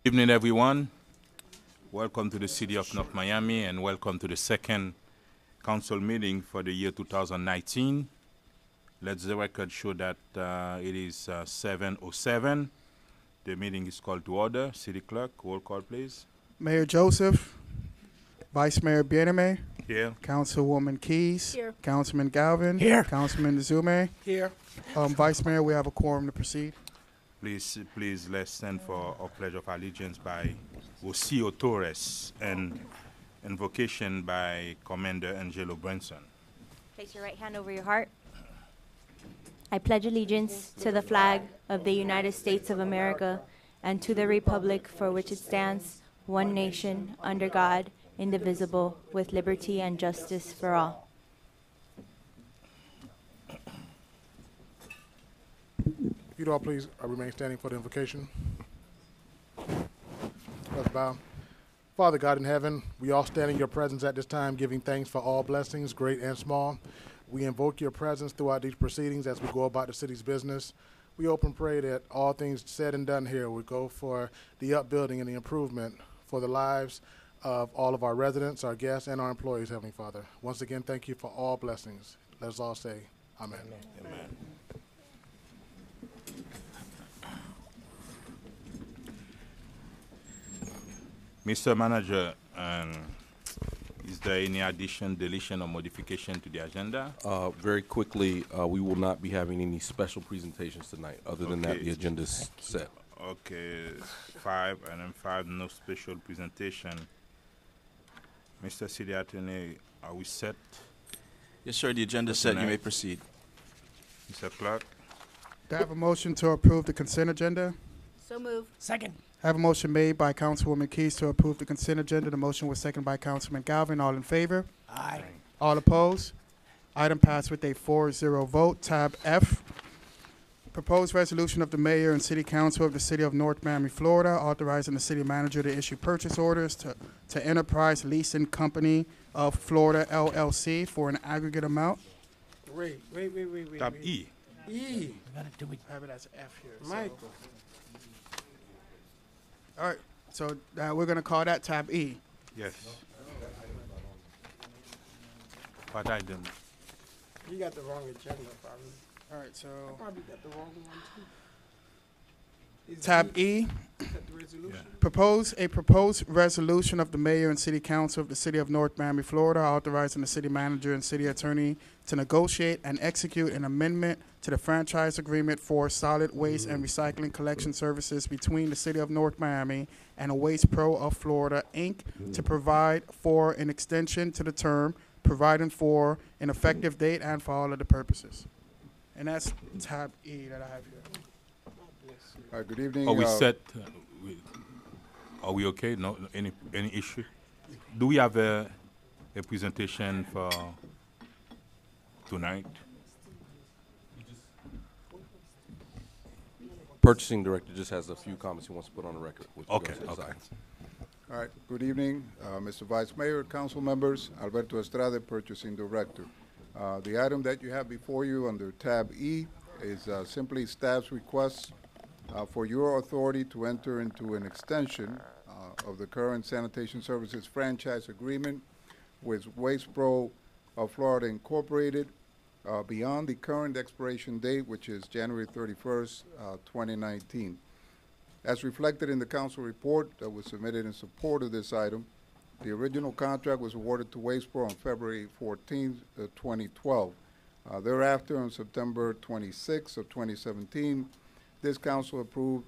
Evening, everyone. Welcome to the city of North Miami and welcome to the second council meeting for the year 2019. Let the record show that it is 7:07. The meeting is called to order. City clerk, roll call, please. Mayor Joseph, Vice Mayor Bieneme, Here. Councilwoman Keys, Here. Councilman Galvin, Here. Councilman Zume. Here. Vice Mayor, we have a quorum to proceed. Please, let's stand for our pledge of allegiance by Rocio Torres and invocation by Commander Angelo Branson. Place your right hand over your heart. I pledge allegiance to the flag of the United States of America and to the republic for which it stands, one nation, under God, indivisible, with liberty and justice for all. If you'd all please remain standing for the invocation. Let's bow. Father God in heaven, we all stand in your presence at this time, giving thanks for all blessings, great and small. We invoke your presence throughout these proceedings as we go about the city's business. We hope and pray that all things said and done here will go for the upbuilding and the improvement for the lives of all of our residents, our guests, and our employees, Heavenly Father. Once again, thank you for all blessings. Let us all say, Amen. Amen. Mr. Manager, is there any addition, deletion, or modification to the agenda? Very quickly, we will not be having any special presentations tonight. Other than that, Okay. the agenda's set. Okay, 5, and then 5, no special presentation. Mr. City Attorney, are we set? Yes, sir. The agenda is set. You Tonight. may proceed. Mr. Clerk? Do I have a motion to approve the consent agenda? So move. Second. I have a motion made by Councilwoman Keys to approve the consent agenda. The motion was seconded by Councilman Galvin. All in favor? Aye. All opposed? Item passed with a 4-0 vote. Tab F. Proposed resolution of the mayor and city council of the city of North Miami, Florida, authorizing the city manager to issue purchase orders to Enterprise Leasing Company of Florida, LLC, for an aggregate amount. Wait. Tab E. E. I have it as F here. Mike. All right, so we're going to call that tab E. Yes. But I didn't. You got the wrong agenda, probably. All right, so Probably got the wrong one, too. Is tab E, that the resolution? a proposed resolution of the mayor and city council of the city of North Miami, Florida, authorizing the city manager and city attorney to negotiate and execute an amendment to the franchise agreement for solid waste and recycling collection services between the city of North Miami and Waste Pro of Florida, Inc., to provide for an extension to the term, providing for an effective date and for all of the purposes. And that's tab E that I have here. Good evening. Are we set? Are we okay? No, any issue? Do we have a presentation for tonight? Purchasing director just has a few comments he wants to put on the record. with regards Okay, to this okay. item. All right. Good evening, Mr. Vice Mayor, council members. Alberto Estrada, Purchasing Director. The item that you have before you under tab E is simply staff's request for your authority to enter into an extension of the current sanitation services franchise agreement with Waste Pro of Florida Incorporated beyond the current expiration date, which is January 31st, 2019. As reflected in the council report that was submitted in support of this item, the original contract was awarded to Waste Pro on February 14th, 2012. Thereafter, on September 26th of 2017, this council approved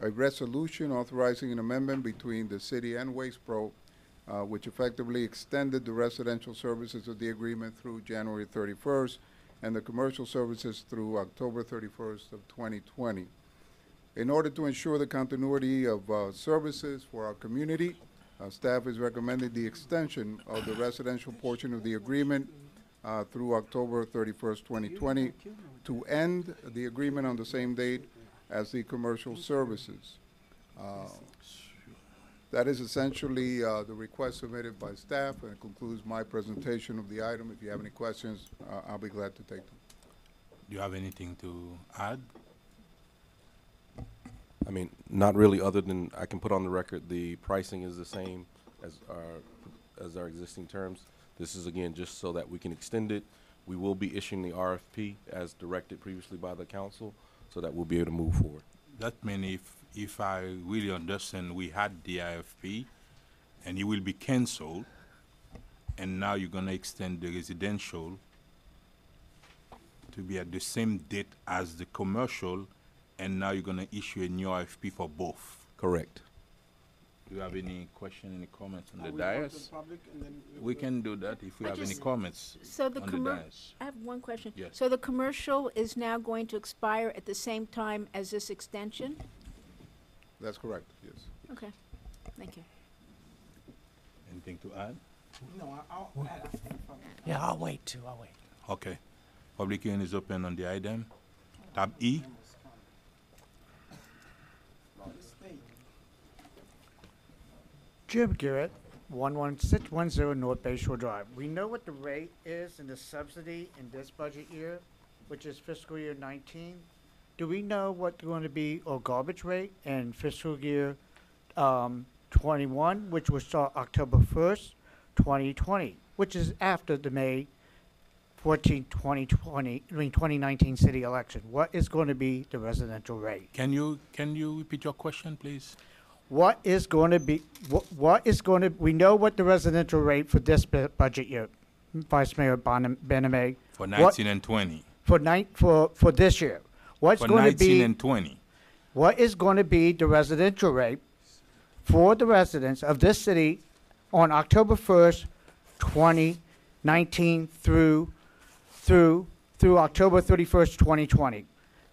a resolution authorizing an amendment between the city and Waste Pro, which effectively extended the residential services of the agreement through January 31st and the commercial services through October 31st of 2020. In order to ensure the continuity of services for our community, staff is recommending the extension of the residential portion of the agreement through October 31st, 2020, to end the agreement on the same date as the commercial services. That is essentially the request submitted by staff, and it concludes my presentation of the item. If you have any questions, I'll be glad to take them. Do you have anything to add? I mean, not really, other than I can put on the record, the pricing is the same as our existing terms. This is, again, just so that we can extend it. We will be issuing the RFP as directed previously by the council, so that we'll be able to move forward. That means if I really understand, we had the IFP, and it will be canceled, and now you're gonna extend the residential to be at the same date as the commercial, and now you're gonna issue a new RFP for both. Correct. Do you have any question, any comments on the dais? We can do that if we have any comments So the on the dais. I have one question. Yes. So the commercial is now going to expire at the same time as this extension? That's correct, yes. Okay, thank you. Anything to add? No, I'll add, I think, from. Yeah, I'll wait too, I'll wait. Okay. Public hearing is open on the item. Tab E. Jim Garrett, 11610 North Bay Shore Drive. We know what the rate is in the subsidy in this budget year, which is fiscal year 19. Do we know what's going to be our garbage rate in fiscal year 21, which will start October 1st, 2020, which is after the May 14, 2019 city election? What is going to be the residential rate? Can you repeat your question, please? What is going to be, what is going to, we know what the residential rate for this budget year, Vice Mayor Bename. For 19 and 20. For this year. What's For going to 19 be, and 20. what is going to be the residential rate for the residents of this city on October 1st, 2019 through October 31st, 2020?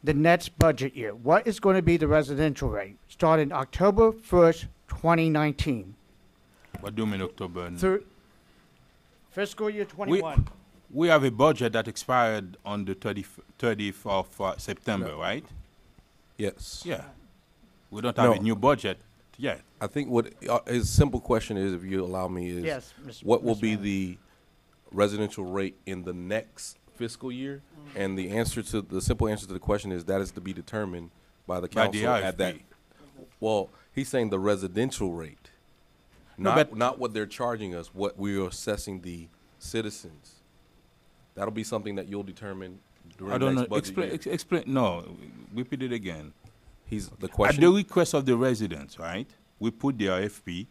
The next budget year. What is going to be the residential rate starting October 1st, 2019 What do you mean October? through fiscal year 21? We have a budget that expired on the 30th of September, No. right? Yes. Yeah. We don't have No. a new budget yet. I think what his simple question is, if you allow me, is Yes, Mr. what will Mr. be Mayor. the residential rate in the next fiscal year? And the simple answer to the question is that is to be determined by the By the council at that. RFP. Well, he's saying the residential rate, No, not but- not what they're charging us, what we are assessing the citizens. That'll be something that you'll determine during I the don't next know. budget year. Explain. No, repeat it again. He's the At question. the request of the residents, right? We put the RFP.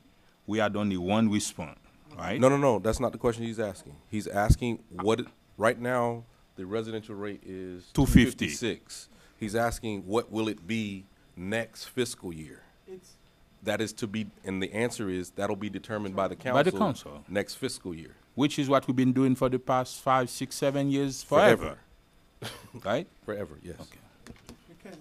We had only one response, right? No. That's not the question he's asking. He's asking right now the residential rate is $250. $256. He's asking what will it be next fiscal year? That is to be, and the answer is that'll be determined by the council. By the council. Next fiscal year. Which is what we've been doing for the past 5, 6, 7 years, forever. Right? Forever, yes. Okay. Because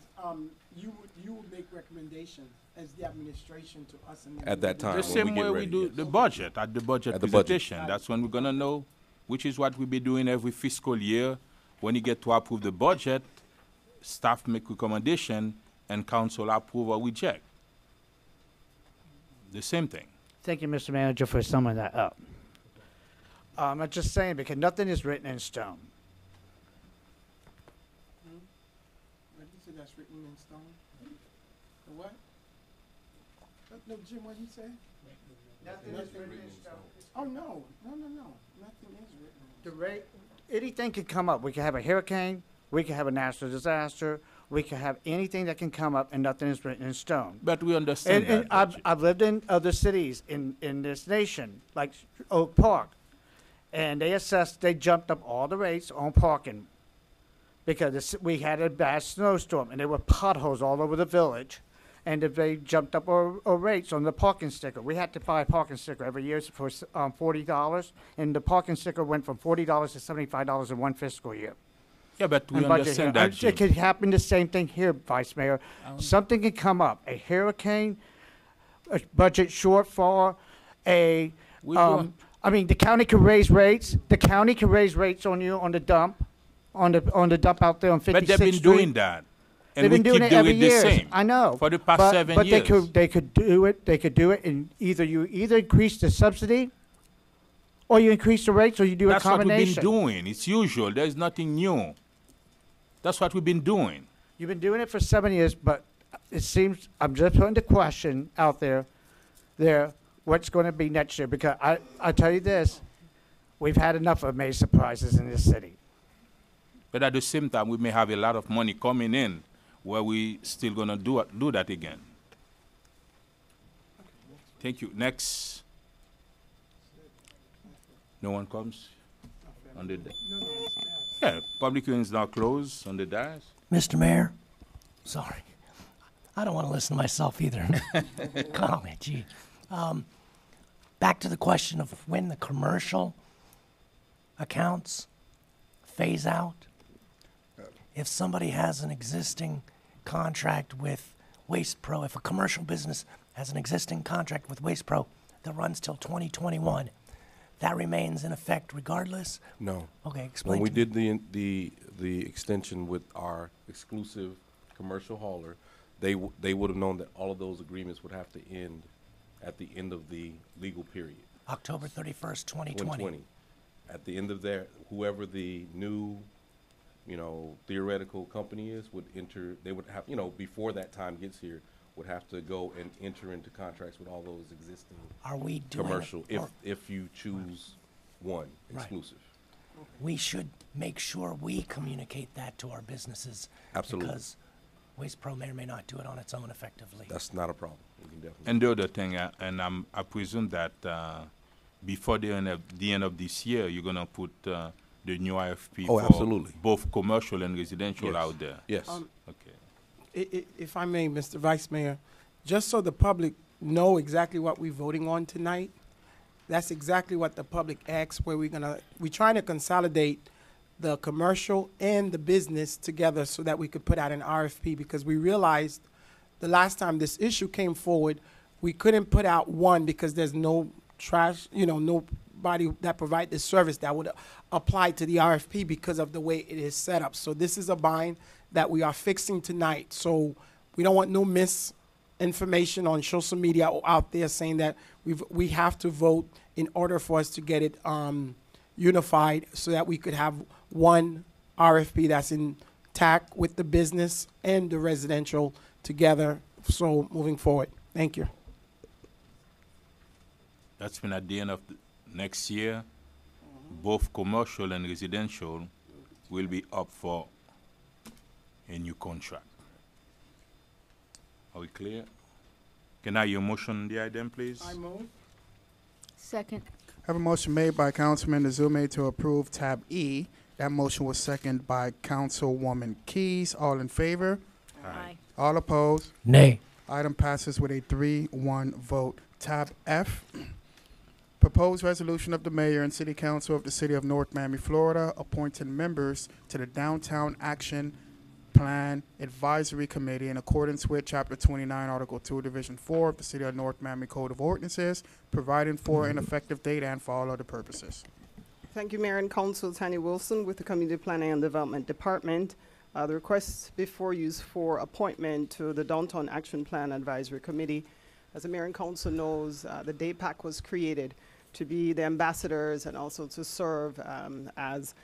you would make recommendations as the administration to us. And At that time, The when same we get way we ready, do yes. the budget, at the budget At the budget. presentation. That's when we're going to know, which is what we'll be doing every fiscal year. When you get to approve the budget, staff make recommendation, and council approve or reject. The same thing. Thank you, Mr. Manager, for summing that up. I'm just saying because nothing is written in stone. What you say that's written in stone? The what? No, Jim, what you say? Nothing is written in stone. Oh, no. Nothing is written. The rate, anything can come up. We can have a hurricane, we can have a natural disaster, we can have anything that can come up and nothing is written in stone. But we understand And that. I've lived in other cities in this nation, like Oak Park, and they jumped up all the rates on parking because we had a bad snowstorm and there were potholes all over the village, and if they jumped up our rates on the parking sticker. We had to buy a parking sticker every year for $40, and the parking sticker went from $40 to $75 in one fiscal year. Yeah, but we And budget understand here. that, Jim. It could happen the same thing here, Vice Mayor. Something can come up, a hurricane, a budget shortfall, We don't- I mean, the county could raise rates. The county can raise rates on you on the dump, on the dump out there on 56th But they've been Street. doing that. And They've been we doing keep it every doing the year. same. I know. For the past but, 7 but years. they could do it. They could do it, and you either increase the subsidy, or you increase the rates, or you do That's a what we've been combination. doing. It's usual. There's nothing new. That's what we've been doing. You've been doing it for 7 years, but it seems, I'm just putting the question out there, what's going to be next year? Because I tell you this, we've had enough of May surprises in this city. But at the same time, we may have a lot of money coming in where we still gonna do that again. Thank you. Next. No one comes on the yeah. Public hearing is now closed on the dais. Mr. Mayor, sorry, I don't want to listen to myself either. Comment, gee. Back to the question of when the commercial accounts phase out. If somebody has an existing contract with Waste Pro, if a commercial business has an existing contract with Waste Pro that runs till 2021, that remains in effect regardless? No. Okay, explain. When we to me. did the extension with our exclusive commercial hauler, they would have known that all of those agreements would have to end at the end of the legal period. October 31st, 2020. 2020. At the end of there, whoever the new, theoretical company is would enter, they would have, before that time gets here, would have to go and enter into contracts with all those existing Are we doing commercial, it, or if you choose one Right. exclusive. we should make sure we communicate that to our businesses? Absolutely. Because Waste Pro may or may not do it on its own effectively. That's not a problem. We can definitely. And the other thing, I presume that before the end of this year, you're gonna put the new RFP Oh, for absolutely. both commercial and residential Yes. out there. Yes. Okay. If I may, Mr. Vice Mayor, just so the public know exactly what we're voting on tonight, that's exactly what the public asks, where we're trying to consolidate the commercial and the business together so that we could put out an RFP, because we realized the last time this issue came forward, we couldn't put out one because there's no nobody that provide this service that would apply to the RFP because of the way it is set up. So this is a bind that we are fixing tonight. So we don't want no misinformation on social media or out there saying that we have to vote in order for us to get it unified so that we could have one RFP that's intact with the business and the residential together. So moving forward, thank you. That's been at the end of next year. Both commercial and residential will be up for a new contract. Are we clear? Can I hear a motion on the item, please? I move. Second. I have a motion made by Councilman Azume to approve tab E. That motion was seconded by Councilwoman Keys. All in favor? Aye. All opposed? Nay. Item passes with a 3-1 vote. Tab F, proposed resolution of the mayor and city council of the city of North Miami, Florida, appointing members to the Downtown Action Plan Advisory Committee in accordance with Chapter 29, Article 2, Division 4 of the City of North Miami Code of Ordinances, providing for an effective date and for all other purposes. Thank you, Mayor and Council. Tanya Wilson with the Community Planning and Development Department. The request before you is for appointment to the Downtown Action Plan Advisory Committee. As the Mayor and Council knows, the DAPAC was created to be the ambassadors and also to serve as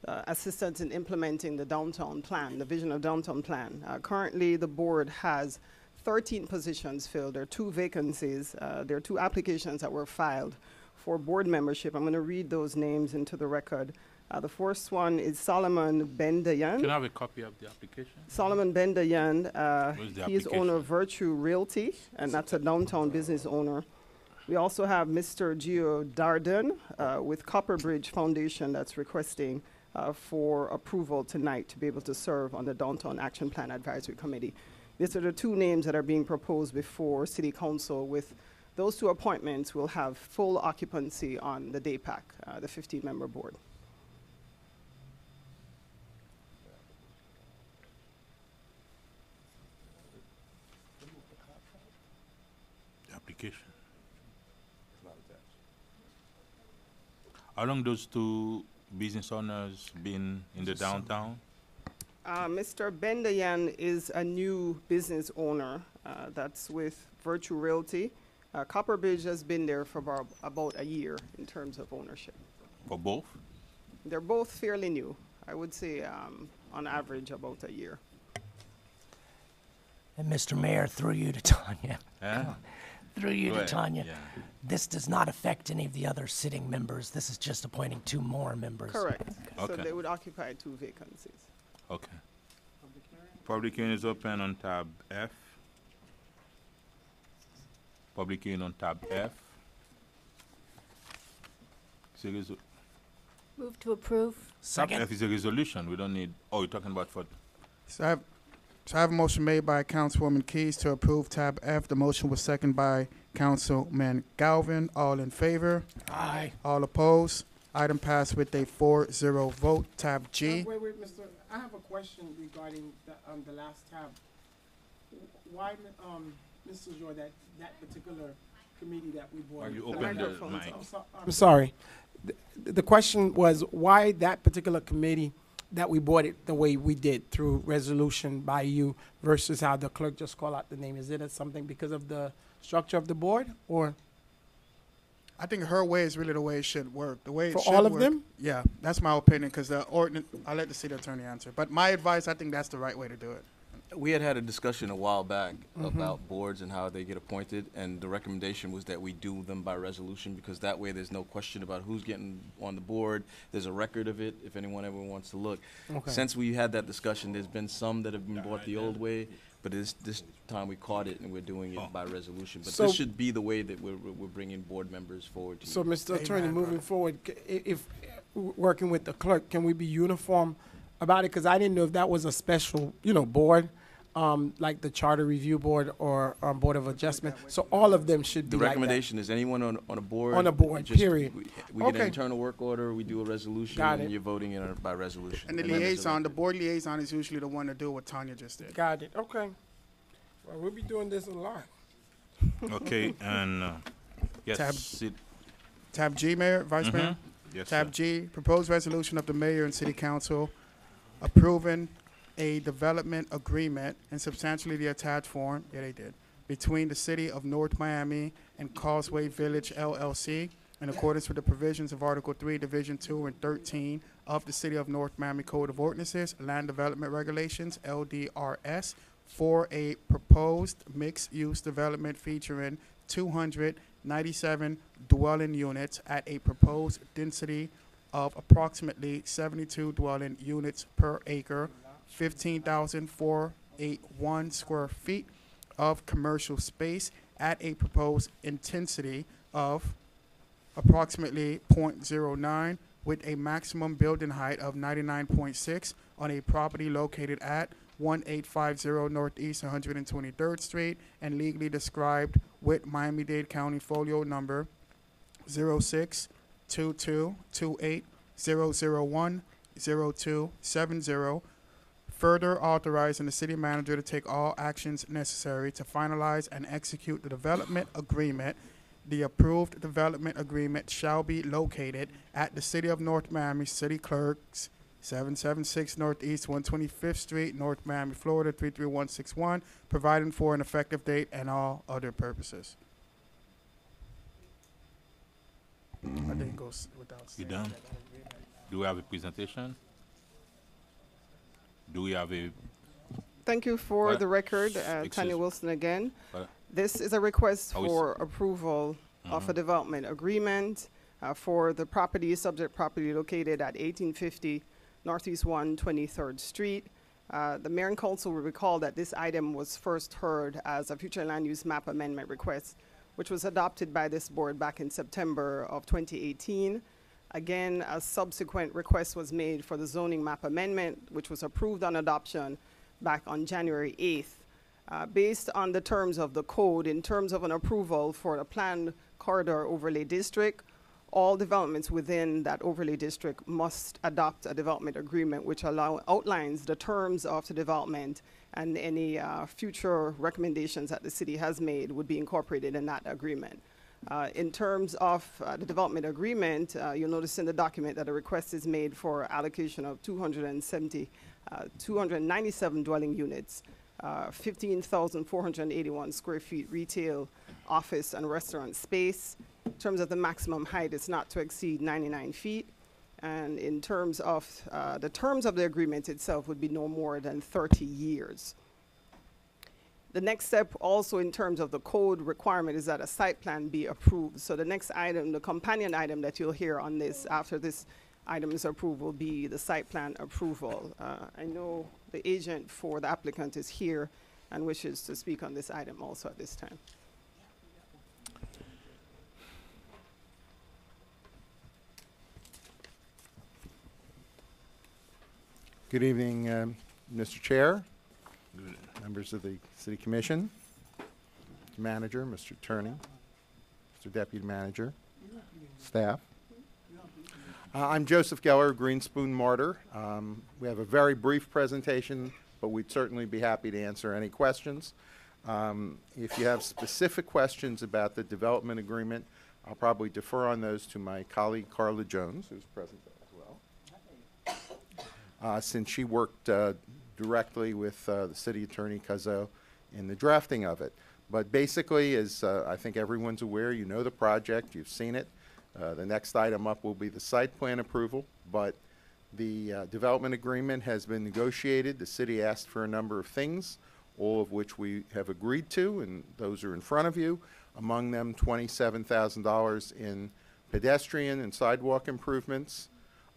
assistants in implementing the downtown plan, the vision of downtown plan. Currently, the board has 13 positions filled. There are 2 vacancies. There are 2 applications that were filed for board membership. I'm going to read those names into the record. The first one is Solomon Bendayan. Can I have a copy of the application? Solomon Bendayan, Where's the he is owner of Virtue Realty, and that's a downtown business owner. We also have Mr. Gio Darden with Copper Bridge Foundation that's requesting for approval tonight to be able to serve on the Downtown Action Plan Advisory Committee. These are the 2 names that are being proposed before City Council. With those 2 appointments, we'll have full occupancy on the DAPAC, the 15-member board. Application. How long those 2 business owners been in the downtown? Mr. Bendayan is a new business owner that's with Virtue Realty. Copper Bridge has been there for about a year in terms of ownership. For both? They're both fairly new. I would say on average about a year. And Mr. Mayor, through you to Tanya. Huh? Through you Go to ahead. Tanya. Yeah. This does not affect any of the other sitting members. This is just appointing 2 more members. Correct. So Okay. they would occupy 2 vacancies. Okay. Public hearing is open on tab F. Public hearing on tab F. Move to approve. Tab F is a resolution. We don't need, oh, you're talking about for, So I have a motion made by Councilwoman Keys to approve tab F. The motion was seconded by Councilman Galvin. All in favor? Aye. All opposed? Item passed with a 4-0 vote. Tab G. Wait, Mr. I have a question regarding the last tab. Why, Mr. Joy, that particular committee that we brought? Are you in? open the mic? I'm sorry. The question was why that particular committee that we brought it the way we did through resolution by you versus how the clerk just called out the name. Is it something because of the structure of the board or? I think her way is really the way it should work. The way it For should all of work- them? Yeah, that's my opinion, because the ordinance, I'll let the city attorney answer. But my advice, I think that's the right way to do it. We had a discussion a while back about boards and how they get appointed, and the recommendation was that we do them by resolution, because that way there's no question about who's getting on the board. There's a record of it, if anyone ever wants to look. Okay. Since we had that discussion, there's been some that have been brought the old way, but this time we caught it and we're doing it by resolution. But So- this should be the way that we're bringing board members forward to you. So, Mr. Attorney, Amen, moving brother. forward, if working with the clerk, can we be uniform about it? Because I didn't know if that was a special, board, like the Charter Review Board or Board of Adjustment. So all of them should The be like that. recommendation is anyone on a board. On a board, just- period. We get an Okay. internal work order, we do a resolution, Got and it. you're voting in by resolution. And the then there's a liaison, the record. board liaison is usually the one to do what Tanya just did. Got it. Okay. Well, we'll be doing this a lot. okay, and, yes, Tab- sit, Tab G, Mayor, Vice Mayor. yes, Tab sir. G, proposed resolution of the mayor and city council approving a development agreement in substantially the attached form, yeah, they did, between the city of North Miami and Causeway Village LLC in accordance with the provisions of Article 3, Division 2 and 13 of the City of North Miami Code of Ordinances, Land Development Regulations, LDRS, for a proposed mixed-use development featuring 297 dwelling units at a proposed density of approximately 72 dwelling units per acre, 15,481 square feet of commercial space at a proposed intensity of approximately .09 with a maximum building height of 99.6 on a property located at 1850 Northeast 123rd Street and legally described with Miami-Dade County folio number 06222800100270. Further authorizing the city manager to take all actions necessary to finalize and execute the development agreement. The approved development agreement shall be located at the City of North Miami City Clerk's 776 Northeast 125th Street, North Miami, Florida 33161, providing for an effective date and all other purposes. I think it goes without You saying. done? Do we have a presentation? Do we have a, Thank you for What? the record, Excuse- Tanya Wilson again. What? This is a request Are we s- for approval of a development agreement for the property, subject property located at 1850 Northeast 123rd Street. The mayor and council will recall that this item was first heard as a future land use map amendment request, which was adopted by this board back in September of 2018. Again, a subsequent request was made for the zoning map amendment, which was approved on adoption back on January 8th. Based on the terms of the code, in terms of an approval for a planned corridor overlay district, all developments within that overlay district must adopt a development agreement which outlines the terms of the development, and any future recommendations that the city has made would be incorporated in that agreement. In terms of the development agreement, you'll notice in the document that a request is made for allocation of 297 dwelling units, 15,481 square feet retail, office, and restaurant space. In terms of the maximum height, it's not to exceed 99 feet. And in terms of the terms of the agreement itself would be no more than 30 years. The next step also in terms of the code requirement is that a site plan be approved. So the next item, the companion item that you'll hear on this, after this item is approved, will be the site plan approval. I know the agent for the applicant is here and wishes to speak on this item also at this time. Good evening, Mr. Chair, members of the City Commission, Manager, Mr. Attorney, Mr. Deputy Manager, staff. I'm Joseph Geller, Greenspoon Martyr. We have a very brief presentation, but we'd certainly be happy to answer any questions. If you have specific questions about the development agreement, I'll probably defer on those to my colleague Carla Jones, who's present as well, since she worked directly with the City Attorney Cuzzo in the drafting of it. But basically, as I think everyone's aware, you know the project, you've seen it. The next item up will be the site plan approval, but the development agreement has been negotiated. The city asked for a number of things, all of which we have agreed to, and those are in front of you. Among them, $27,000 in pedestrian and sidewalk improvements,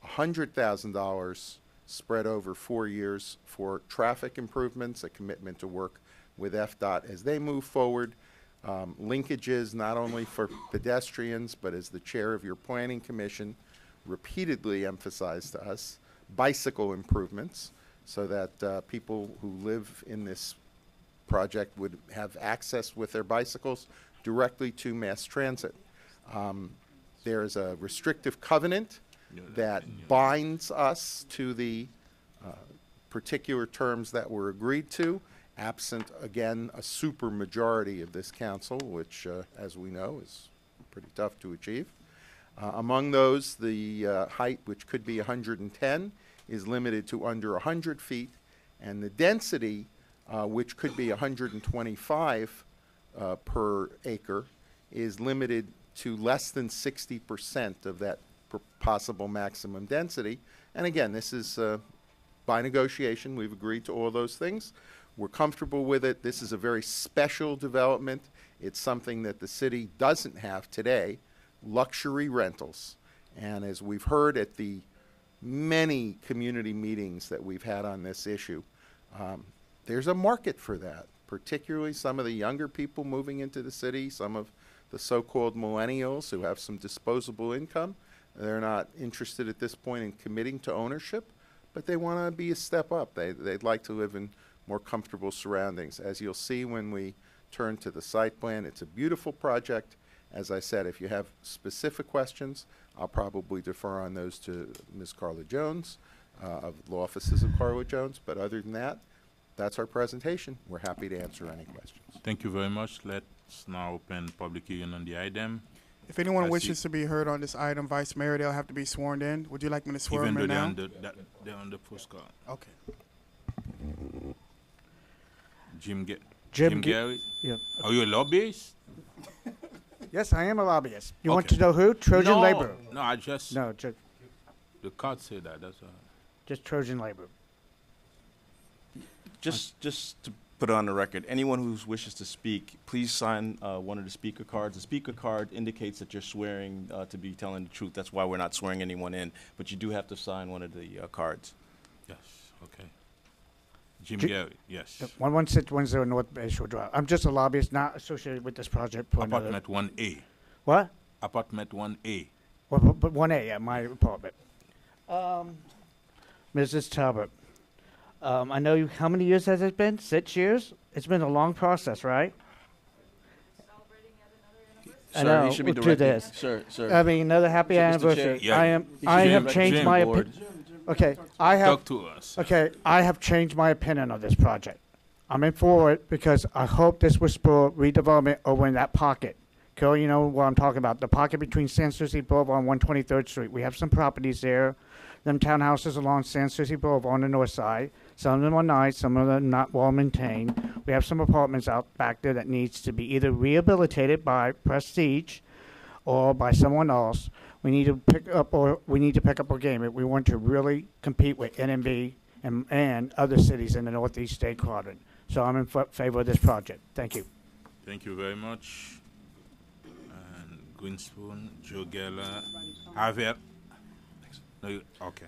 $100,000 spread over 4 years for traffic improvements, a commitment to work with FDOT as they move forward, linkages not only for pedestrians, but as the chair of your planning commission repeatedly emphasized to us, bicycle improvements so that people who live in this project would have access with their bicycles directly to mass transit. There is a restrictive covenant that binds us to the particular terms that were agreed to, absent, again, a super majority of this council, which, as we know, is pretty tough to achieve. Among those, the height, which could be 110, is limited to under 100 feet, and the density, which could be 125 per acre, is limited to less than 60% of that possible maximum density. And again, this is by negotiation. We've agreed to all those things. We're comfortable with it. This is a very special development. It's something that the city doesn't have today, luxury rentals. And as we've heard at the many community meetings that we've had on this issue, there's a market for that, particularly some of the younger people moving into the city, some of the so-called millennials who have some disposable income. They're not interested at this point in committing to ownership, but they want to be a step up. They'd like to live in more comfortable surroundings. As you'll see when we turn to the site plan, it's a beautiful project. As I said, if you have specific questions, I'll probably defer on those to Ms. Carla Jones of the law offices of Carla Jones. But other than that, that's our presentation. We're happy to answer any questions. Thank you very much. Let's now open public hearing on the item. If anyone wishes to be heard on this item, Vice Mayor, they'll have to be sworn in. Would you like me to swear them in now? They're on the postcard. Okay. Jim Gary? Yep. Are you a lobbyist? Yes, I am a lobbyist. You want Okay. to know who? Trojan No, Labor. No, I just. No, the card say that. That's all. just Trojan Labor. Just to put it on the record, anyone who wishes to speak, please sign one of the speaker cards. The speaker card indicates that you're swearing to be telling the truth. That's why we're not swearing anyone in, but you do have to sign one of the cards. Yes, okay. Jim Ji- Gary, yes. 11610 North Bayshore Drive. I'm just a lobbyist, not associated with this project. For another- Apartment 1A. What? Apartment 1A. Well, but 1A, yeah, my apartment. Mrs. Talbot, I know you, how many years has it been? 6 years? It's been a long process, right? I Sir, know, you should be to directing. this. Sir. I mean, another happy Mr. anniversary. Chair. Yeah. I Jim- have changed Jim my board. opinion. Okay, I have. Talk to us. Okay, I have changed my opinion on this project. I'm in for it because I hope this will spur redevelopment over in that pocket. Carol, you know what I'm talking about, the pocket between San Souci Boulevard and 123rd Street. We have some properties there, them townhouses along San Souci Boulevard on the north side. Some of them are nice, some of them not well maintained. We have some apartments out back there that needs to be either rehabilitated by Prestige or by someone else. We need to pick up our game if we want to really compete with NMB and other cities in the Northeast State quadrant. So I'm in favor of this project. Thank you. Thank you very much. And Greenspoon, Joe Geller, Javier. No, okay.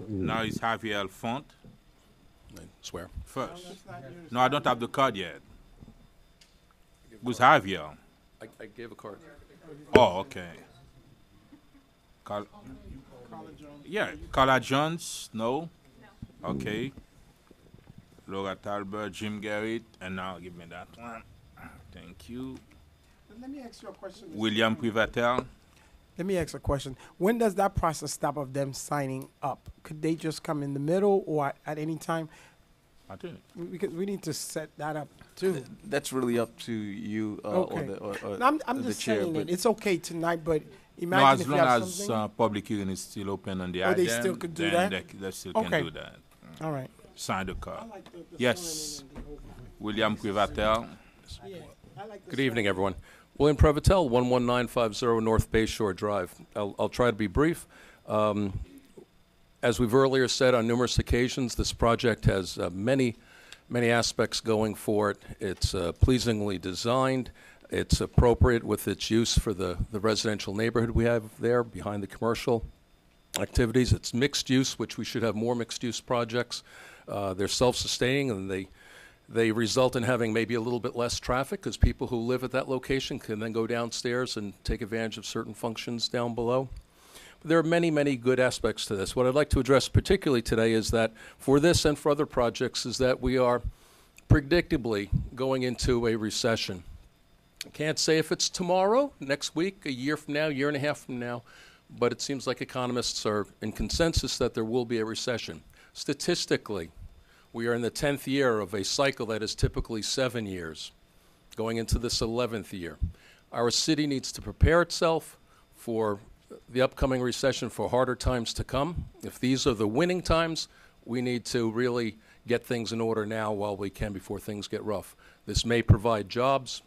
Now it's Javier Alfont. I swear. First. No, I don't have the card yet. Who's Javier? I gave a card. Oh, okay. Yeah, Carla Jones, no? Okay. Laura Talbot, Jim Garrett, and now give me that one. Thank you. Let me ask you a question. William Privatel. Let me ask a question. When does that process stop of them signing up? Could they just come in the middle or at any time? I think. Because we need to set that up too. That's really up to you Okay. or No, I'm the just chair. saying but it. It's okay tonight, but No, imagine as if you long have as something. public hearing is still open on the Oh, item, they still could do then that? they still Okay. can do that. All right. Sign the card. Yes. William Privatel. Good evening, everyone. William Prevatel, 11950 North Bay Shore Drive. I'll try to be brief. As we've earlier said on numerous occasions, this project has many aspects going for it. It's pleasingly designed. It's appropriate with its use for the residential neighborhood we have there behind the commercial activities. It's mixed use, which we should have more mixed use projects. They're self-sustaining, and they result in having maybe a little bit less traffic because people who live at that location can then go downstairs and take advantage of certain functions down below. But there are many good aspects to this. What I'd like to address particularly today is that for this and for other projects is that we are predictably going into a recession. I can't say if it's tomorrow, next week, a year from now, year and a half from now, but it seems like economists are in consensus that there will be a recession. Statistically, we are in the 10th year of a cycle that is typically 7 years, going into this 11th year. Our city needs to prepare itself for the upcoming recession, for harder times to come. If these are the winning times, we need to really get things in order now while we can before things get rough. This may provide jobs.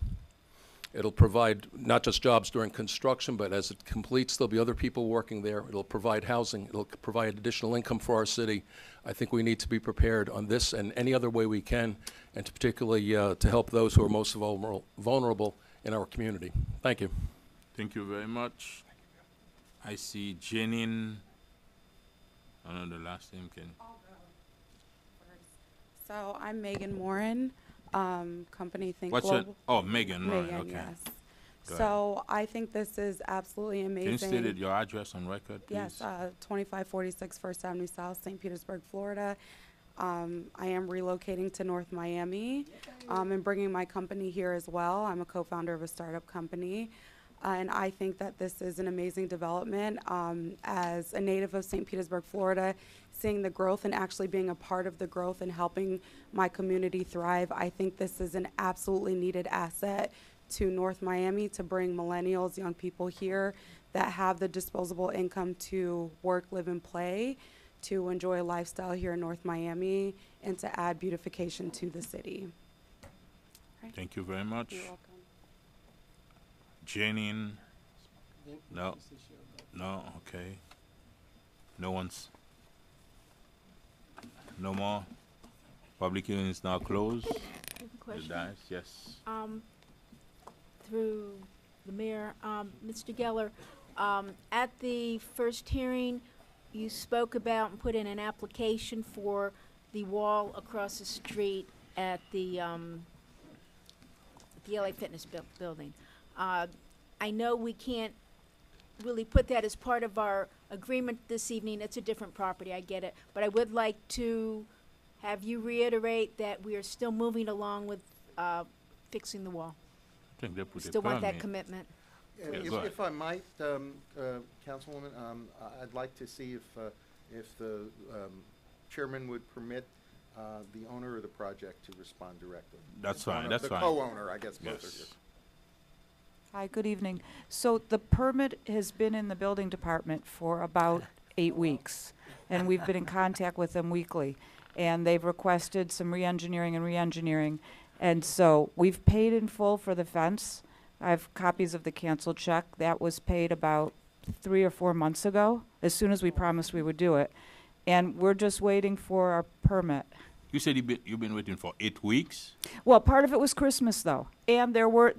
It'll provide not just jobs during construction, but as it completes, there'll be other people working there. It'll provide housing. It'll provide additional income for our city. I think we need to be prepared on this and any other way we can, and to particularly to help those who are most vulnerable in our community. Thank you. Thank you very much. I see Janine. I don't know the last name. So I'm Megan Morin, company Think What's Global. your? Oh, Megan. Morin, Megan, okay. yes. Go So I think this is absolutely amazing. Can you state your address on record, please? Yes, 2546 First Avenue South, St. Petersburg, Florida. I am relocating to North Miami and bringing my company here as well. I'm a co-founder of a startup company. And I think that this is an amazing development. As a native of St. Petersburg, Florida, seeing the growth and actually being a part of the growth and helping my community thrive, I think this is an absolutely needed asset to North Miami to bring millennials, young people here that have the disposable income to work, live, and play, to enjoy a lifestyle here in North Miami, and to add beautification to the city. Right. Thank you very much. You're welcome. Janine? No. No, okay. No one's. No more. Public hearing is now closed. Question? The dice, yes. Through the mayor, Mr. Geller, at the first hearing, you spoke about and put in an application for the wall across the street at the LA Fitness building. I know we can't really put that as part of our agreement this evening. It's a different property, I get it. But I would like to have you reiterate that we are still moving along with fixing the wall. I think they put Still a want that permit. commitment. Yeah, Yeah, go ahead. if I might, Councilwoman, I'd like to see if the chairman would permit the owner of the project to respond directly. That's fine, Owner- that's the fine. co-owner, I guess both Yes. are here. Hi, good evening. So the permit has been in the building department for about 8 weeks, and we've been in contact with them weekly. And they've requested some re-engineering. And so we've paid in full for the fence. I have copies of the canceled check. That was paid about 3 or 4 months ago, as soon as we promised we would do it. And we're just waiting for our permit. You said you've been waiting for 8 weeks? Well, part of it was Christmas, though, and there were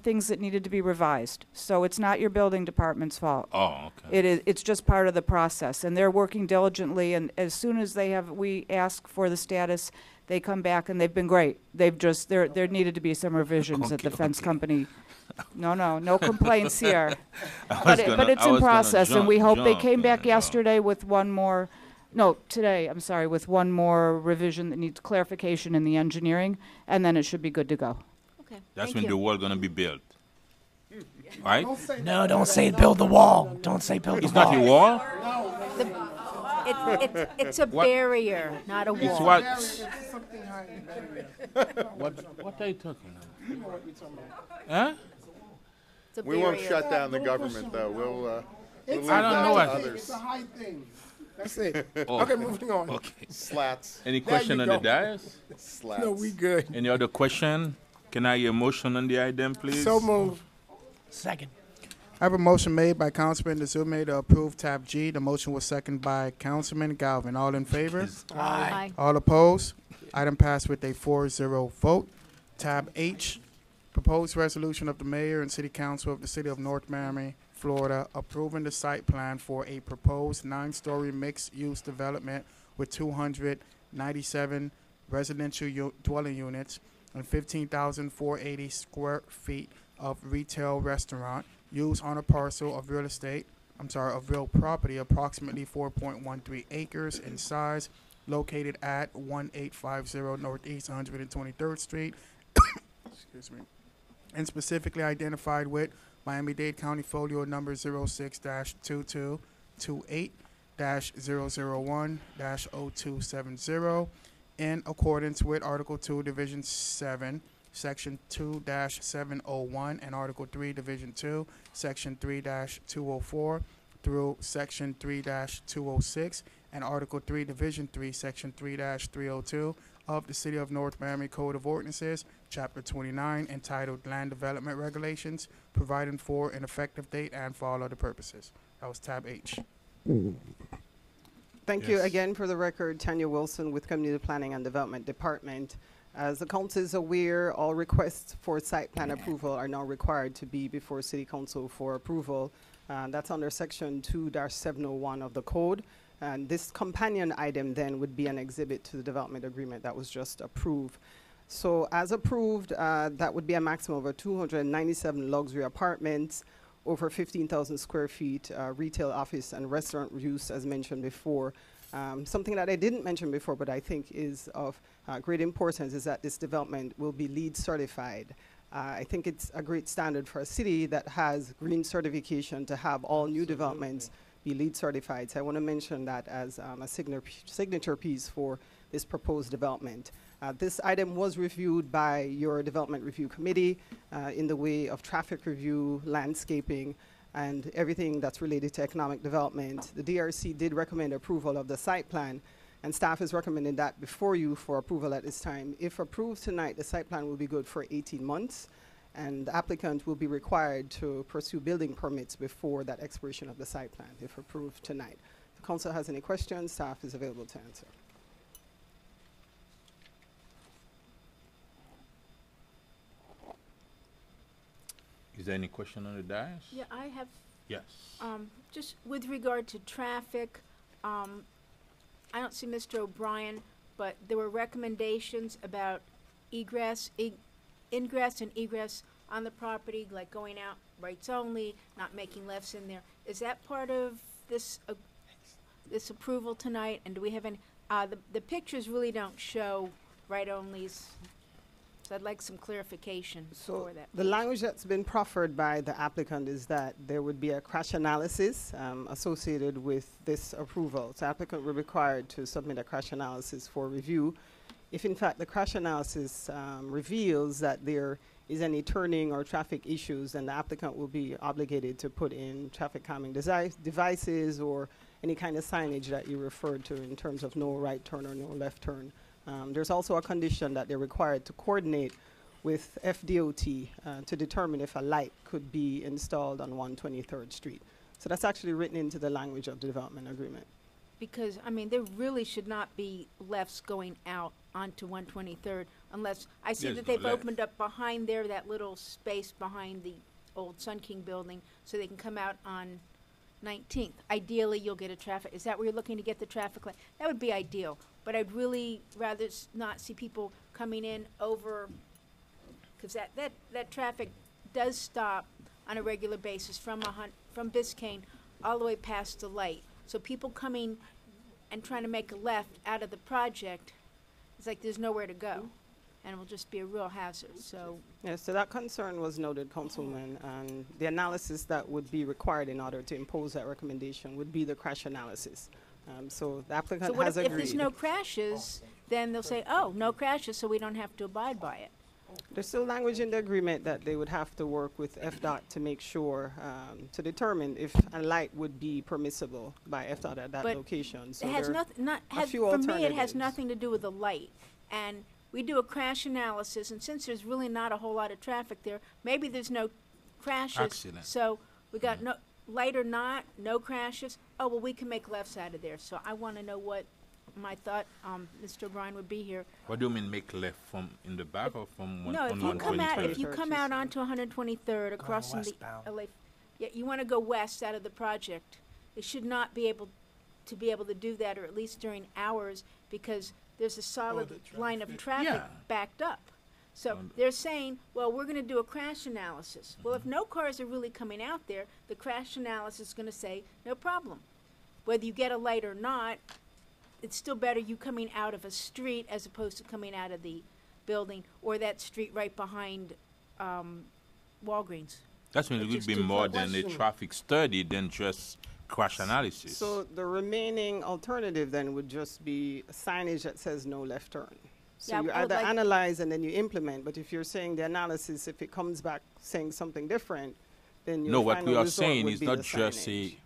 things that needed to be revised. So it's not your building department's fault. Oh, okay. It's just part of the process, and they're working diligently. And as soon as we ask for the status, they come back, and they've been great. There needed to be some revisions at the fence company. No complaints here. But it's in process, and we hope they came back yesterday with one more. No, today, I'm sorry, with one more revision that needs clarification in the engineering, and then it should be good to go. Okay. That's when the wall gonna be built. Right? No, don't say build the wall. Don't say build the It's wall. not a wall? It's a barrier, not a wall. It's what? What are you talking about? Huh? It's a We won't barrier. shut down the government, though. We'll leave I don't that know to what- others. It's a high thing. That's it. Oh. Okay, moving on. Okay. Slats. Any There question you on the go. dais? Slats. No, we good. Any other question? Can I hear a motion on the item, please? So move. Second. I have a motion made by Councilman Dezume to approve tab G. The motion was seconded by Councilman Galvin. All in favor? Aye. All opposed? Item passed with a 4-0 vote. Tab H, proposed resolution of the mayor and city council of the city of North Miami, Florida, approving the site plan for a proposed 9-story mixed-use development with 297 residential dwelling units and 15,480 square feet of retail restaurant used on a parcel of real property approximately 4.13 acres in size, located at 1850 Northeast 123rd Street, excuse me, and specifically identified with Miami-Dade County Folio number 06-2228-001-0270 in accordance with Article 2, Division 7, Section 2-701 and Article 3, Division 2, Section 3-204 through Section 3-206 and Article 3, Division 3, Section 3-302 of the City of North Miami Code of Ordinances, Chapter 29, entitled Land Development Regulations, providing for an effective date and for all other purposes. That was tab H. Thank you Yes. again. For the record, Tanya Wilson with Community Planning and Development Department. As the council is aware, all requests for site plan approval are now required to be before City Council for approval. That's under Section 2-701 of the code. And this companion item then would be an exhibit to the development agreement that was just approved. So as approved, that would be a maximum of 297 luxury apartments, over 15,000 square feet, retail, office, and restaurant use, as mentioned before. Something that I didn't mention before, but I think is of great importance, is that this development will be LEED certified. I think it's a great standard for a city that has green certification to have all new developments be LEED certified. So I want to mention that as a signature piece for this proposed development. This item was reviewed by your Development Review Committee in the way of traffic review, landscaping, and everything that's related to economic development. The DRC did recommend approval of the site plan, and staff is recommending that before you for approval at this time. If approved tonight, the site plan will be good for 18 months, and the applicant will be required to pursue building permits before that expiration of the site plan, if approved tonight. If the council has any questions, staff is available to answer. Is there any question on the dais? Yeah, I have, Yes. just with regard to traffic, I don't see Mr. O'Brien, but there were recommendations about ingress and egress on the property, like going out rights only, not making lefts in there. Is that part of this, this approval tonight? And do we have any, the pictures really don't show right-onlys, so I'd like some clarification So for that. the language that's been proffered by the applicant is that there would be a crash analysis associated with this approval. So applicant will be required to submit a crash analysis for review. If in fact the crash analysis reveals that there is any turning or traffic issues, then the applicant will be obligated to put in traffic calming devices or any kind of signage that you referred to in terms of no right turn or no left turn. There's also a condition that they're required to coordinate with FDOT to determine if a light could be installed on 123rd Street. So that's actually written into the language of the development agreement. because, I mean, there really should not be lefts going out onto 123rd unless, I see There's that no they've left. opened up behind there, that little space behind the old Sun King building, so they can come out on 19th. Ideally, you'll get a traffic, is that where you're looking to get the traffic light? That would be ideal, but I'd really rather not see people coming in over, because that traffic does stop on a regular basis from Biscayne all the way past the light. So people coming and trying to make a left out of the project, it's like there's nowhere to go, and it will just be a real hazard, so. Yeah, so that concern was noted, Councilman, and the analysis that would be required in order to impose that recommendation would be the crash analysis. So the So applicant what has if agreed. there's no crashes, then they'll say, oh, no crashes, so we don't have to abide by it. There's still language in the agreement that they would have to work with FDOT to make sure, to determine if a light would be permissible by FDOT at that But location. So It has there nothing, are a few for me, it has alternatives. nothing to do with the light. And we do a crash analysis, and since there's really not a whole lot of traffic there, maybe there's no crashes. Accident. So we got no, light or not, no crashes. Oh, well, we can make lefts out of there. So I want to know what my thought, Mr. O'Brien would be here. What do you mean make left from in the back or from one No, on if you come out, 123rd? if you come out onto 123rd across from the westbound. LA, yeah, you want to go west out of the project. It should not be able to do that, or at least during hours, because there's a solid line of traffic Yeah. backed up. So they're saying, well, we're going to do a crash analysis. Well, if no cars are really coming out there, the crash analysis is going to say, no problem. Whether you get a light or not, it's still better you coming out of a street as opposed to coming out of the building or that street right behind Walgreens. That means it would be more than a traffic study than just crash analysis. So the remaining alternative then would just be signage that says no left turn. So Yeah, you I would either like- analyze and then you implement, but if you're saying the analysis, if it comes back saying something different, then your No, what final we are result saying would is be not the just signage. a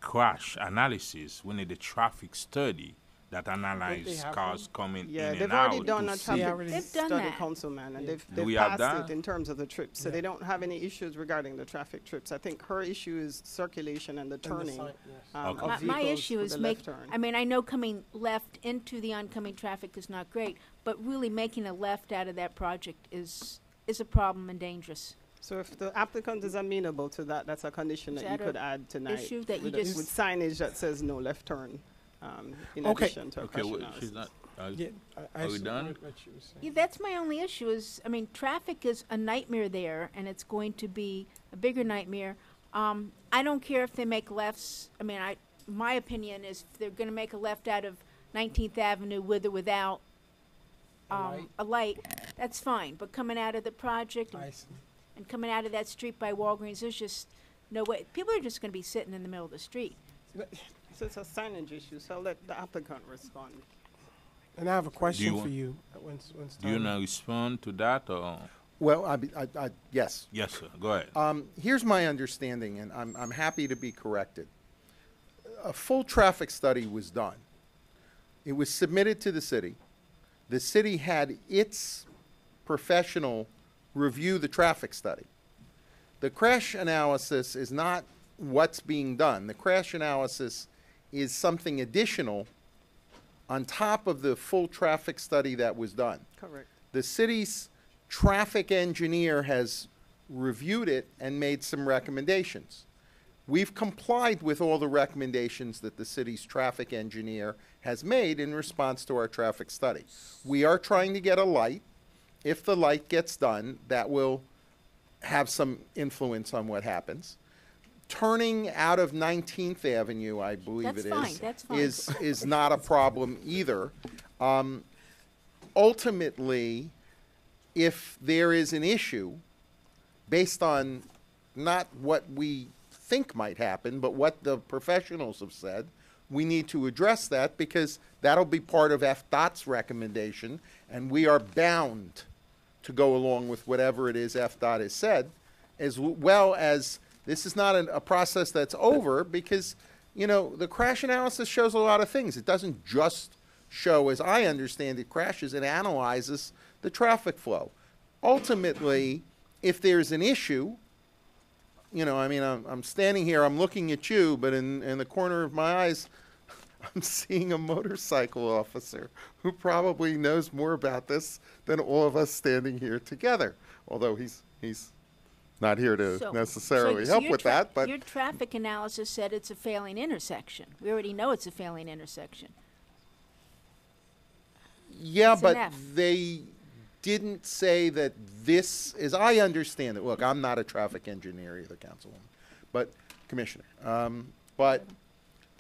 crash analysis. We need a traffic study that analyzes have cars coming Yeah, in they've and already out done to a see. traffic They've done study, that. Councilman, and Do they've we have passed that? it in terms of the trips, so they don't have any issues regarding the traffic trips. I think her issue is circulation and the turning sign, of Okay. My vehicles issue for is the make, left turn. I mean, I know coming left into the oncoming traffic is not great, but really making a left out of that project is a problem and dangerous. So if the applicant is amenable to that, that's a condition Is that you that could a add tonight. issue that you with just- with signage that says no left turn, in Okay. addition to a Okay, crash well, analysis. she's not. Yeah, Are we done? support what you were saying. Yeah, that's my only issue is, I mean, traffic is a nightmare there, and it's going to be a bigger nightmare. I don't care if they make lefts, I mean, my opinion is if they're gonna make a left out of 19th Avenue with or without, a light, that's fine, but coming out of the project I see. and coming out of that street by Walgreens, there's just no way, people are just gonna be sitting in the middle of the street. So it's a signage issue, so I'll let the applicant respond. And I have a question you for want- you. Do you want to respond to that or? Well, yes. Yes, sir. Go ahead. Here's my understanding, and I'm happy to be corrected. A full traffic study was done. It was submitted to the city. The city had its professional review the traffic study. The crash analysis is not what's being done. The crash analysis is something additional on top of the full traffic study that was done. Correct. The city's traffic engineer has reviewed it and made some recommendations. We've complied with all the recommendations that the city's traffic engineer has made in response to our traffic study. We are trying to get a light. If the light gets done, that will have some influence on what happens. Turning out of 19th Avenue, I believe That's it fine, is, that's fine. is not a problem either. Ultimately, if there is an issue based on not what we think might happen, but what the professionals have said, we need to address that because that'll be part of FDOT's recommendation, and we are bound to go along with whatever it is FDOT has said, as well as this is not a process that's over because, you know, the crash analysis shows a lot of things. It doesn't just show, as I understand it, crashes. It analyzes the traffic flow. Ultimately, if there's an issue, you know, I mean, I'm standing here, I'm looking at you, but in the corner of my eyes, I'm seeing a motorcycle officer who probably knows more about this than all of us standing here together, although he's not here to necessarily help your with that. But your traffic analysis said it's a failing intersection. We already know it's a failing intersection. yeah, It's an but F. they didn't say that this is. I understand it. Look, I'm not a traffic engineer either, Councilwoman, but Commissioner, but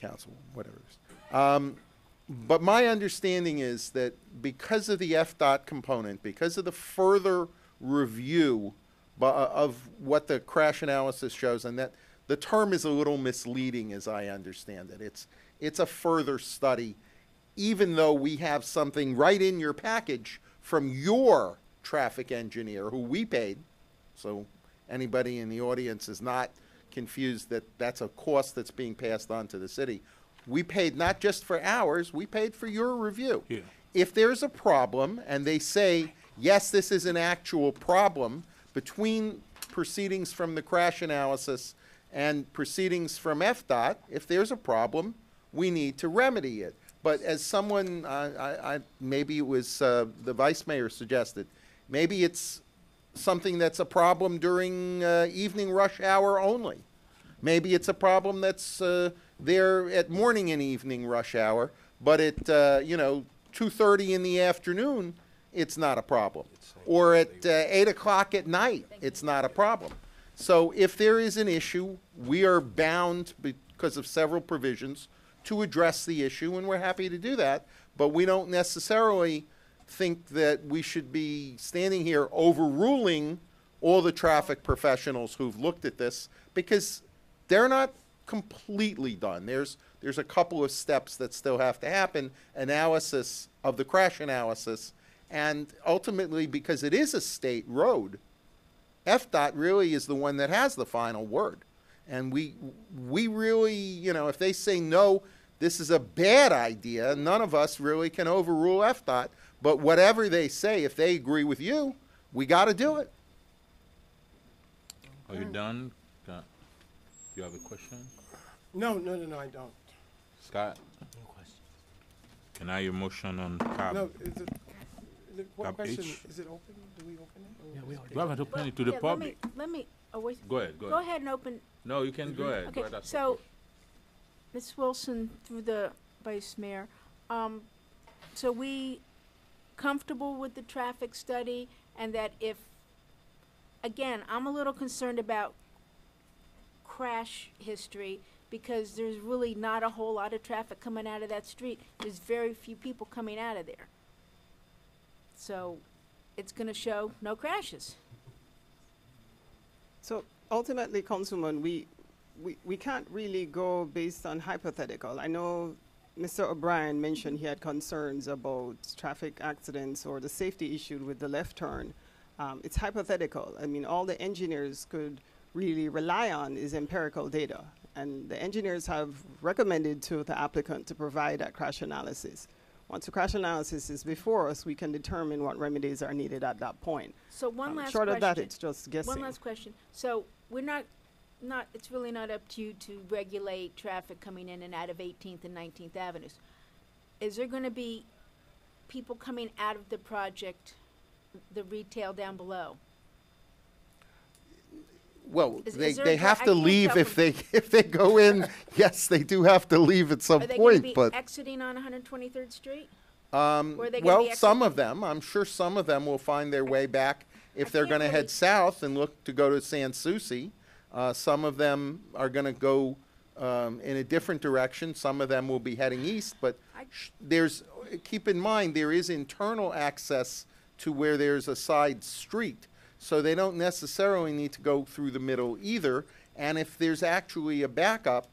Councilwoman, whatever it is. But my understanding is that because of the FDOT component, because of the further review of what the crash analysis shows, and that the term is a little misleading as I understand it. It's a further study, even though we have something right in your package from your traffic engineer who we paid. So anybody in the audience is not confused that that's a cost that's being passed on to the city. We paid not just for ours, we paid for your review. Yeah. If there's a problem and they say, yes, this is an actual problem, between proceedings from the crash analysis and proceedings from FDOT, if there's a problem, we need to remedy it. But as someone, maybe it was the Vice Mayor suggested, maybe it's something that's a problem during evening rush hour only. Maybe it's a problem that's there at morning and evening rush hour, but at 2:30 in the afternoon, it's not a problem. Or at 8 o'clock at night, it's not a problem. So if there is an issue, we are bound, because of several provisions, to address the issue, and we're happy to do that. But we don't necessarily think that we should be standing here overruling all the traffic professionals who've looked at this, because they're not completely done. There's a couple of steps that still have to happen, analysis of the crash analysis, and ultimately, because it is a state road, FDOT really is the one that has the final word. And we really, if they say, no, this is a bad idea, none of us really can overrule FDOT. But whatever they say, if they agree with you, we got to do it. Are you done? You have a question? No, I don't. Scott? No question. Can I have your motion on tab? No, what Tab question, H? is it open? Do we open it? Yeah, we already. You haven't opened it to the Yeah, public. Let me, Go ahead, go go ahead. ahead and open. No, you can go ahead. Go Okay, ahead, ask the so, question. Ms. Wilson, through the Vice Mayor, so we comfortable with the traffic study, and that if, again, I'm a little concerned about crash history, because there's really not a whole lot of traffic coming out of that street. There's very few people coming out of there. So it's gonna show no crashes. So ultimately, Councilman, we can't really go based on hypothetical. I know Mr. O'Brien mentioned he had concerns about traffic accidents or the safety issue with the left turn. It's hypothetical. I mean, all the engineers could really rely on is empirical data. And the engineers have recommended to the applicant to provide that crash analysis. Once the crash analysis is before us, we can determine what remedies are needed at that point. So one last Short question. of that, it's just guessing. One last question. So we're not, it's really not up to you to regulate traffic coming in and out of 18th and 19th Avenues. Is there gonna be people coming out of the project, the retail down below? Well, Is they there a have I to can't leave tell if they go in. Yes, they do have to leave at some Are they gonna point, be but exiting on 123rd Street? Or are they gonna well, be some of them, I'm sure some of them will find their way back if they're going to head south and look to go to San Souci. Some of them are going to go in a different direction. Some of them will be heading east, but keep in mind, there is internal access to where there's a side street. So they don't necessarily need to go through the middle either. And if there's actually a backup,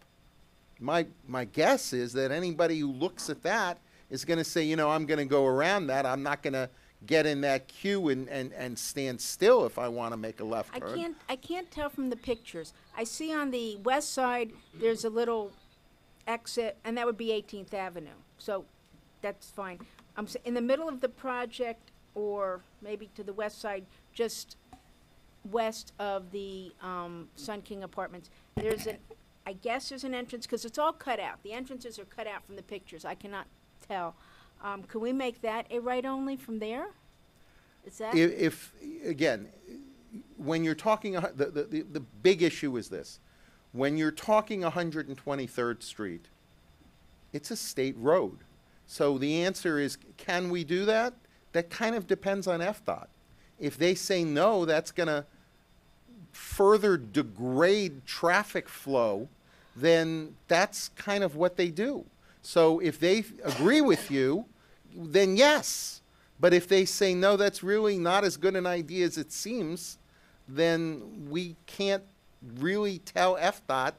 my guess is that anybody who looks at that is going to say, I'm going to go around that. I'm not going to get in that queue and stand still if I want to make a left turn. I can't tell from the pictures. I see on the west side, there's a little exit, and that would be 18th Avenue. So that's fine. In the middle of the project, or maybe to the west side, just west of the Sun King Apartments, there's an I guess there's an entrance, because it's all cut out. The entrances are cut out from the pictures. I cannot tell. Can we make that a right only from there? Is that? If again, when you're talking, the big issue is this. When you're talking 123rd Street, it's a state road. So the answer is, can we do that? That kind of depends on FDOT. If they say no, that's going to further degrade traffic flow, then that's kind of what they do. So if they agree with you, then yes. But if they say, no, that's really not as good an idea as it seems, then we can't really tell FDOT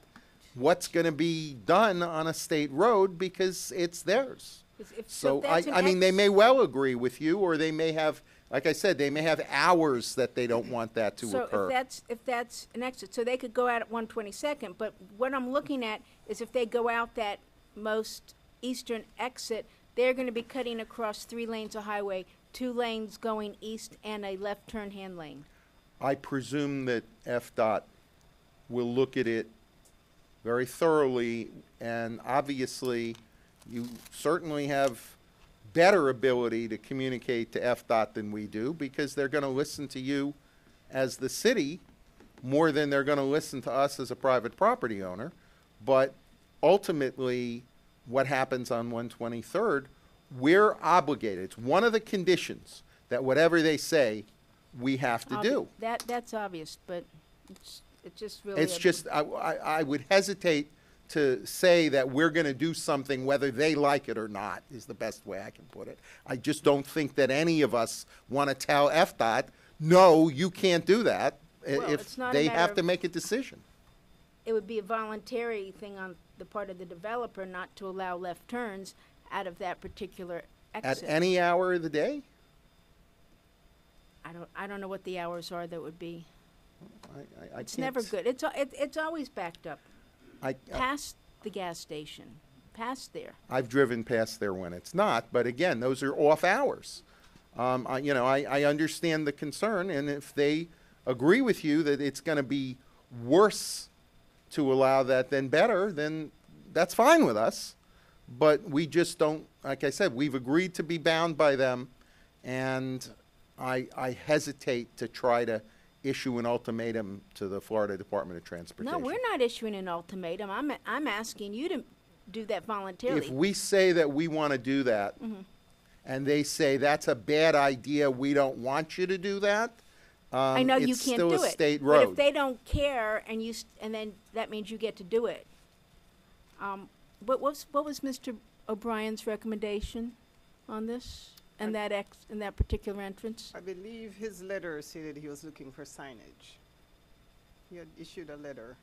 what's going to be done on a state road because it's theirs. So I mean, they may well agree with you, or they may have, like I said, they may have hours that they don't want that to occur. So if that's an exit, so they could go out at 122nd, but what I'm looking at is if they go out that most eastern exit, they're going to be cutting across 3 lanes of highway, 2 lanes going east, and a left turn hand lane. I presume that FDOT will look at it very thoroughly, and obviously you certainly have better ability to communicate to FDOT than we do, because they're going to listen to you as the city more than they're going to listen to us as a private property owner. But ultimately, what happens on 123rd, we're obligated. It's one of the conditions that whatever they say, we have to do. That's obvious, but it's just really. It's just, I would hesitate to say that we're going to do something whether they like it or not, is the best way I can put it. I just don't think that any of us want to tell FDOT, no, you can't do that, if they have to make a decision. It would be a voluntary thing on the part of the developer not to allow left turns out of that particular exit. At any hour of the day? I don't know what the hours are that would be. It's can't never good. It's always backed up. Past the gas station, past there. I've driven past there when it's not, but again, those are off hours. I understand the concern, and if they agree with you that it's going to be worse to allow that than better, then that's fine with us. But we just don't, like I said, we've agreed to be bound by them, and I hesitate to try to issue an ultimatum to the Florida Department of Transportation. No, we're not issuing an ultimatum. I'm asking you to do that voluntarily. If we say that we want to do that, and they say that's a bad idea, we don't want you to do that, I know you it's can't still do a it. state road. But if they don't care, and then that means you get to do it. What was Mr. O'Brien's recommendation on this and that particular entrance? I believe his letter stated he was looking for signage. He had issued a letter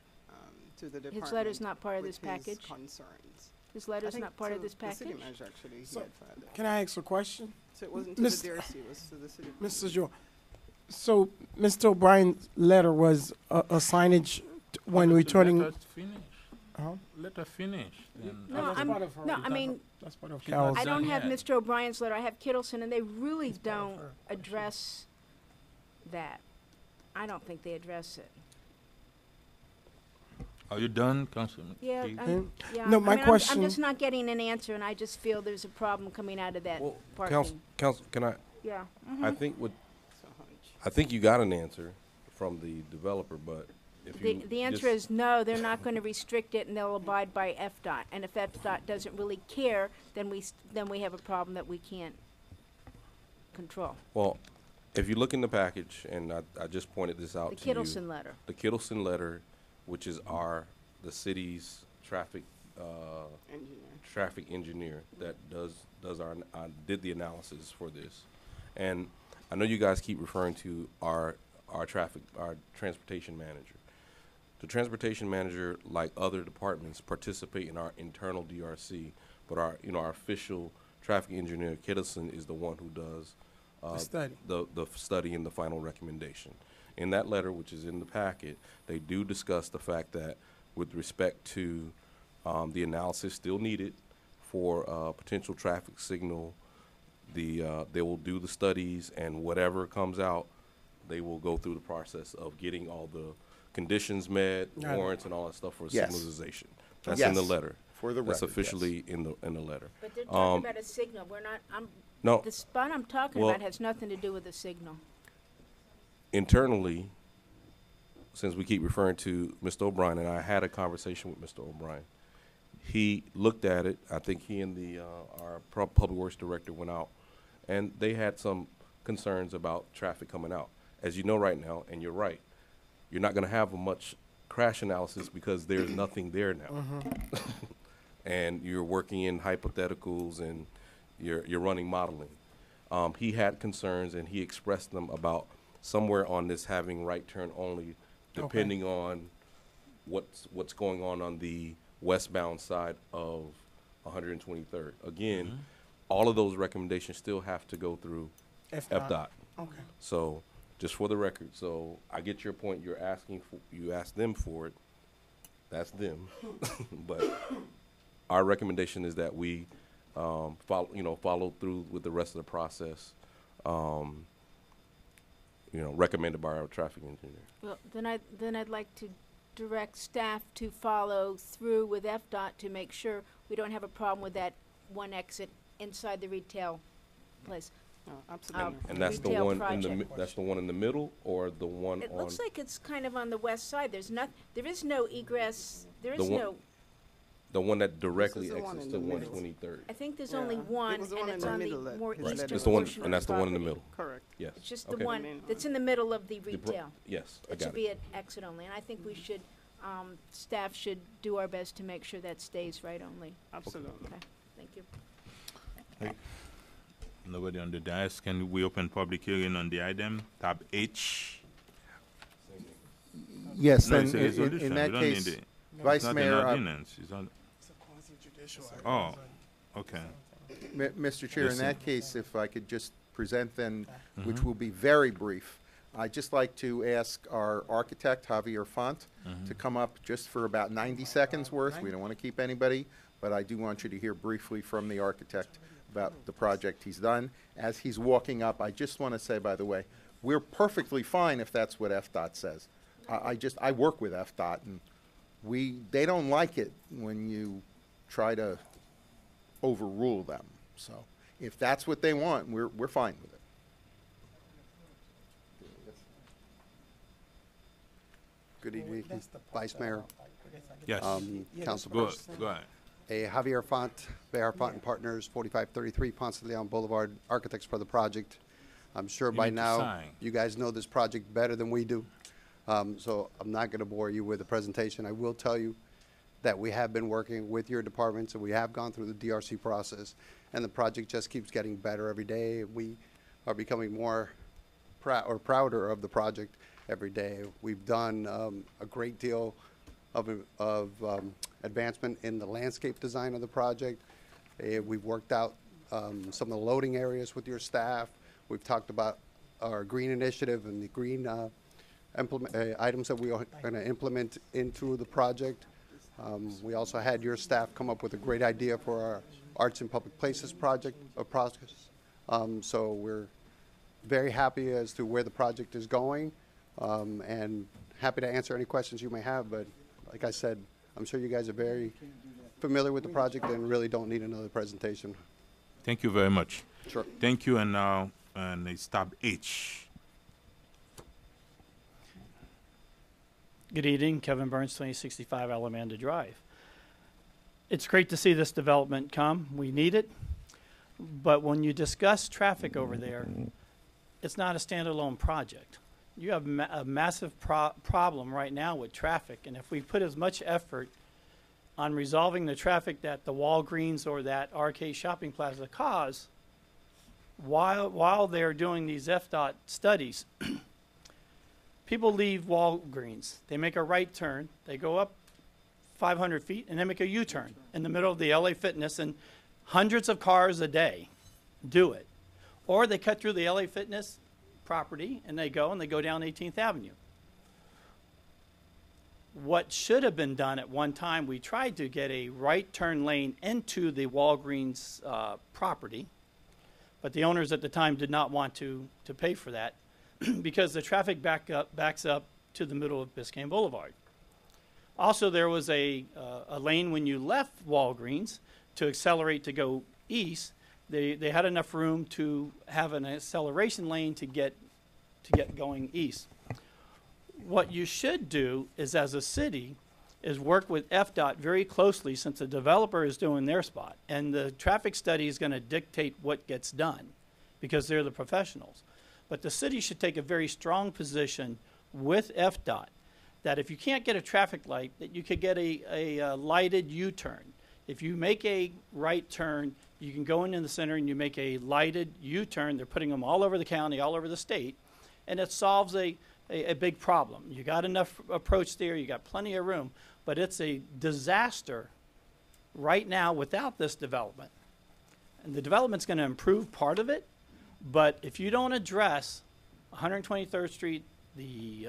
to the department. His letter's not part of this package? His concerns. His letter's not part of this The city package? manager actually So, he had filed it. Can I ask a question? So it wasn't to the DRC, it was to the city. Mr. Joe, so Mr. O'Brien's letter was a signage when returning. Let us finish. Let her finish. No, I mean, That's part of She Carol's. I don't have Yeah. Mr. O'Brien's letter. I have Kittleson, and they really don't address that. I don't think they address it. Are you done, Councilman? Yeah, Keith? yeah. No, my I mean, question- I'm just not getting an answer, and I just feel there's a problem coming out of that parking. Council, can I? Yeah. I think you got an answer from the developer, but if you The answer is no, they're not going to restrict it, and they'll abide by FDOT. And if FDOT doesn't really care, then we have a problem that we can't control. Well, if you look in the package, and I just pointed this out The to you. Kittleson letter. The Kittleson letter, which is the city's traffic engineer that did the analysis for this. And I know you guys keep referring to our transportation manager. The transportation manager, like other departments, participate in our internal DRC, but our official traffic engineer, Kittleson, is the one who does the study and the final recommendation. In that letter, which is in the packet, they do discuss the fact that with respect to the analysis still needed for potential traffic signal, they will do the studies, and whatever comes out, they will go through the process of getting all the conditions met, Right. warrants and all that stuff for Yes. signalization. That's in the Yes. letter. For the That's record, yes. officially in the letter. But they're talking about a signal. We're not, No. the spot I'm talking Well- about has nothing to do with the signal. Internally, since we keep referring to Mr. O'Brien, and I had a conversation with Mr. O'Brien, he looked at it. I think he and our public works director went out, and they had some concerns about traffic coming out. As you know right now, and you're right, you're not going to have a much crash analysis because there's nothing there now. And you're working in hypotheticals and you're running modeling. He had concerns, and he expressed them about somewhere on this having right turn only, depending on what's going on the westbound side of 123rd. Again, all of those recommendations still have to go through FDOT. Okay. So, just for the record, so I get your point. You're asking for, you asked them for it. That's them. But our recommendation is that we follow through with the rest of the process. Recommended by our traffic engineer. Well, then I'd like to direct staff to follow through with FDOT to make sure we don't have a problem with that one exit inside the retail place. Absolutely. And that's the retail one project. that's the one in the middle, or the one It on looks like it's kind of on the west side. There is no egress, there The is one- no, the one that directly the one exits in to the middle. 123rd. I think there's Yeah, only it one, was the and one in it's the on the middle that- more Right. eastern It's portion the one, of and that's the one in the property. middle. Correct. Yes. It's just the Okay. one that's in the middle of the The retail. Yes, I It got should it. be at exit only, and I think we should, staff should do our best to make sure that stays right only. Absolutely. Okay, thank you. Nobody on the dais. Can we open public hearing on the item? Tab H. Yes, No, then it's a in resolution. that We don't need case, it. Vice It's not Mayor, an I- ordinance. It's on. Oh, okay. Mr. Chair, in Listen. that case, if I could just present then, which Mhm. will be very brief, I'd just like to ask our architect, Javier Font, to come up just for about 90 seconds worth. We don't want to keep anybody, but I do want you to hear briefly from the architect about the project he's done. As he's walking up, I just want to say, by the way, we're perfectly fine if that's what FDOT says. I work with FDOT, and they don't like it when you try to overrule them. So if that's what they want, we're fine with it. Good evening, Vice Mayor. Yes. Council Go, members. go ahead. Javier Font, Behar Font and Partners, 4533 Ponce de Leon Boulevard, architects for the project. I'm sure You by need to now, sign. you guys know this project better than we do. So I'm not going to bore you with the presentation. I will tell you that we have been working with your departments, and we have gone through the DRC process, and the project just keeps getting better every day. We are becoming more prouder of the project every day. We've done a great deal of advancement in the landscape design of the project. We've worked out some of the loading areas with your staff. We've talked about our green initiative and the green items that we are going to implement into the project. We also had your staff come up with a great idea for our Arts in Public Places process. So we're very happy as to where the project is going, and happy to answer any questions you may have. But like I said, I'm sure you guys are very familiar with the project and really don't need another presentation. Thank you very much. Sure. Thank you, and now, and it's tab H. Good evening, Kevin Burns, 2065 Alamanda Drive. It's great to see this development come. We need it. But when you discuss traffic over there, it's not a standalone project. You have a massive problem right now with traffic, and if we put as much effort on resolving the traffic that the Walgreens or that RK Shopping Plaza cause, while they're doing these FDOT studies, people leave Walgreens. They make a right turn. They go up 500 feet, and they make a U-turn in the middle of the LA Fitness, and hundreds of cars a day do it. Or they cut through the LA Fitness property, and they go down 18th Avenue. What should have been done at one time, we tried to get a right turn lane into the Walgreens property, but the owners at the time did not want to pay for that because the traffic backs up to the middle of Biscayne Boulevard. Also, there was a lane when you left Walgreens to accelerate to go east. They had enough room to have an acceleration lane to get going east. What you should do is, as a city, is work with FDOT very closely, since the developer is doing their spot, and the traffic study is going to dictate what gets done because they're the professionals. But the city should take a very strong position with FDOT that if you can't get a traffic light, that you could get a lighted U-turn. If you make a right turn, you can go in the center and you make a lighted U-turn. They're putting them all over the county, all over the state, and it solves a big problem. You got enough approach there, you got plenty of room, but it's a disaster right now without this development. And the development's going to improve part of it, but if you don't address 123rd Street, the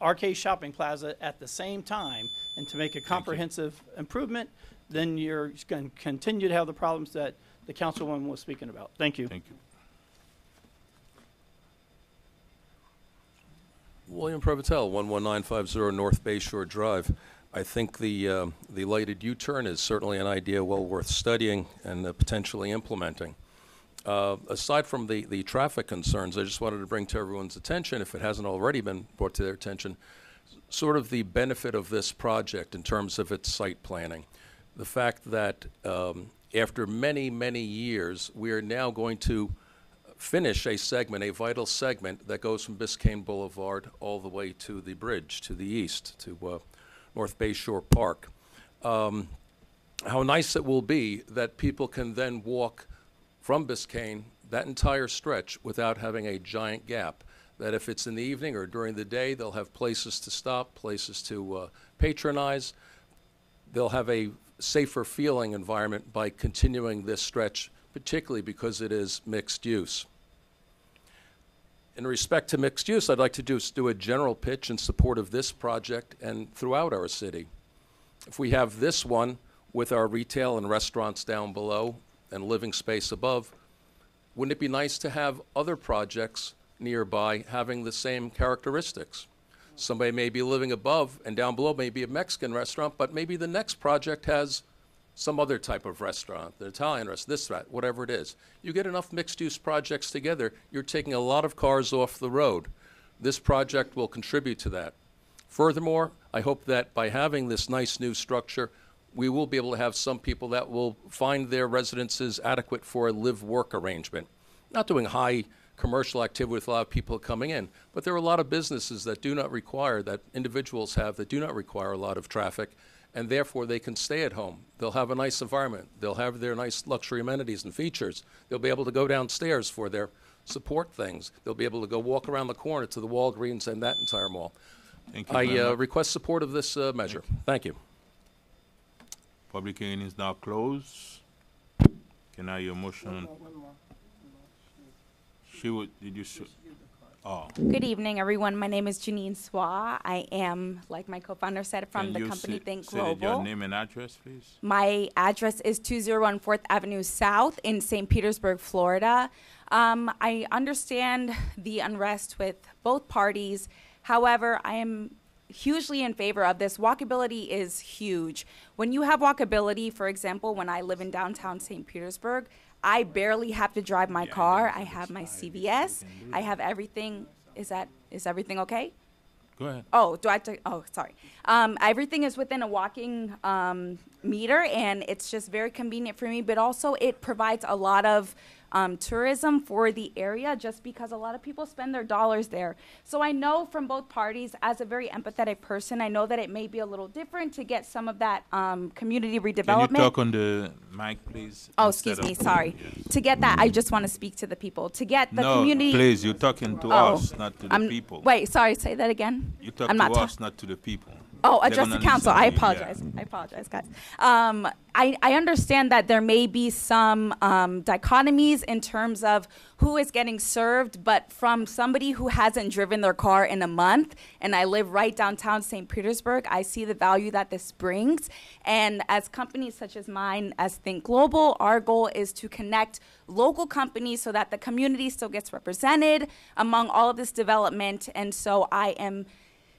Arcade Shopping Plaza at the same time, and to make a comprehensive improvement, then you're going to continue to have the problems that the councilwoman was speaking about. Thank you. Thank you. William Prevotel, 11950 North Bayshore Drive. I think the lighted U-turn is certainly an idea well worth studying and potentially implementing. Aside from the traffic concerns, I just wanted to bring to everyone's attention, if it hasn't already been brought to their attention, sort of the benefit of this project in terms of its site planning. The fact that after many, many years, we are now going to finish a segment, a vital segment that goes from Biscayne Boulevard all the way to the bridge to the east, to North Bayshore Park. How nice it will be that people can then walk from Biscayne that entire stretch without having a giant gap. That if it's in the evening or during the day, they'll have places to stop, places to patronize. They'll have a safer feeling environment by continuing this stretch, particularly because it is mixed use. In respect to mixed use, I'd like to do a general pitch in support of this project and throughout our city. If we have this one with our retail and restaurants down below and living space above, wouldn't it be nice to have other projects nearby having the same characteristics? Somebody may be living above and down below may be a Mexican restaurant, but maybe the next project has some other type of restaurant, the Italian restaurant, this, that, whatever it is. You get enough mixed-use projects together, you're taking a lot of cars off the road. This project will contribute to that. Furthermore, I hope that by having this nice new structure, we will be able to have some people that will find their residences adequate for a live-work arrangement. Not doing high commercial activity with a lot of people coming in, but there are a lot of businesses that do not require, that individuals have, that do not require a lot of traffic, and therefore they can stay at home. They'll have a nice environment. They'll have their nice luxury amenities and features. They'll be able to go downstairs for their support things. They'll be able to go walk around the corner to the Walgreens and that entire mall. Thank you. I request support of this measure. Thank you. Public hearing is now closed. Can I hear a motion? Did you show? Oh. Good evening, everyone. My name is Janine Swa. I am, like my co-founder said, from the company Think Global. Say your name and address, please. My address is 201 4th Avenue South in St. Petersburg, Florida. I understand the unrest with both parties. However, I am hugely in favor of this. Walkability is huge. When you have walkability, for example, when I live in downtown St. Petersburg, I barely have to drive my car. I have my CVS. I have everything. Is everything okay? Go ahead. Oh, sorry. Everything is within a walking meter, and it's just very convenient for me. But also, it provides a lot of tourism for the area, just because a lot of people spend their dollars there. So I know from both parties, as a very empathetic person, I know that it may be a little different to get some of that community redevelopment. Can you talk on the mic, please? Oh, excuse me, sorry. Yes. To get that, I just want to speak to the people. To get the community. No, please, you're talking to us, not to the people. Wait, sorry, say that again. You talk to us, not to the people. Oh, address the council. I apologize. Yeah. I apologize, guys. I understand that there may be some dichotomies in terms of who is getting served, but from somebody who hasn't driven their car in a month, and I live right downtown St. Petersburg, I see the value that this brings. And as companies such as mine, as Think Global, our goal is to connect local companies so that the community still gets represented among all of this development. And so I am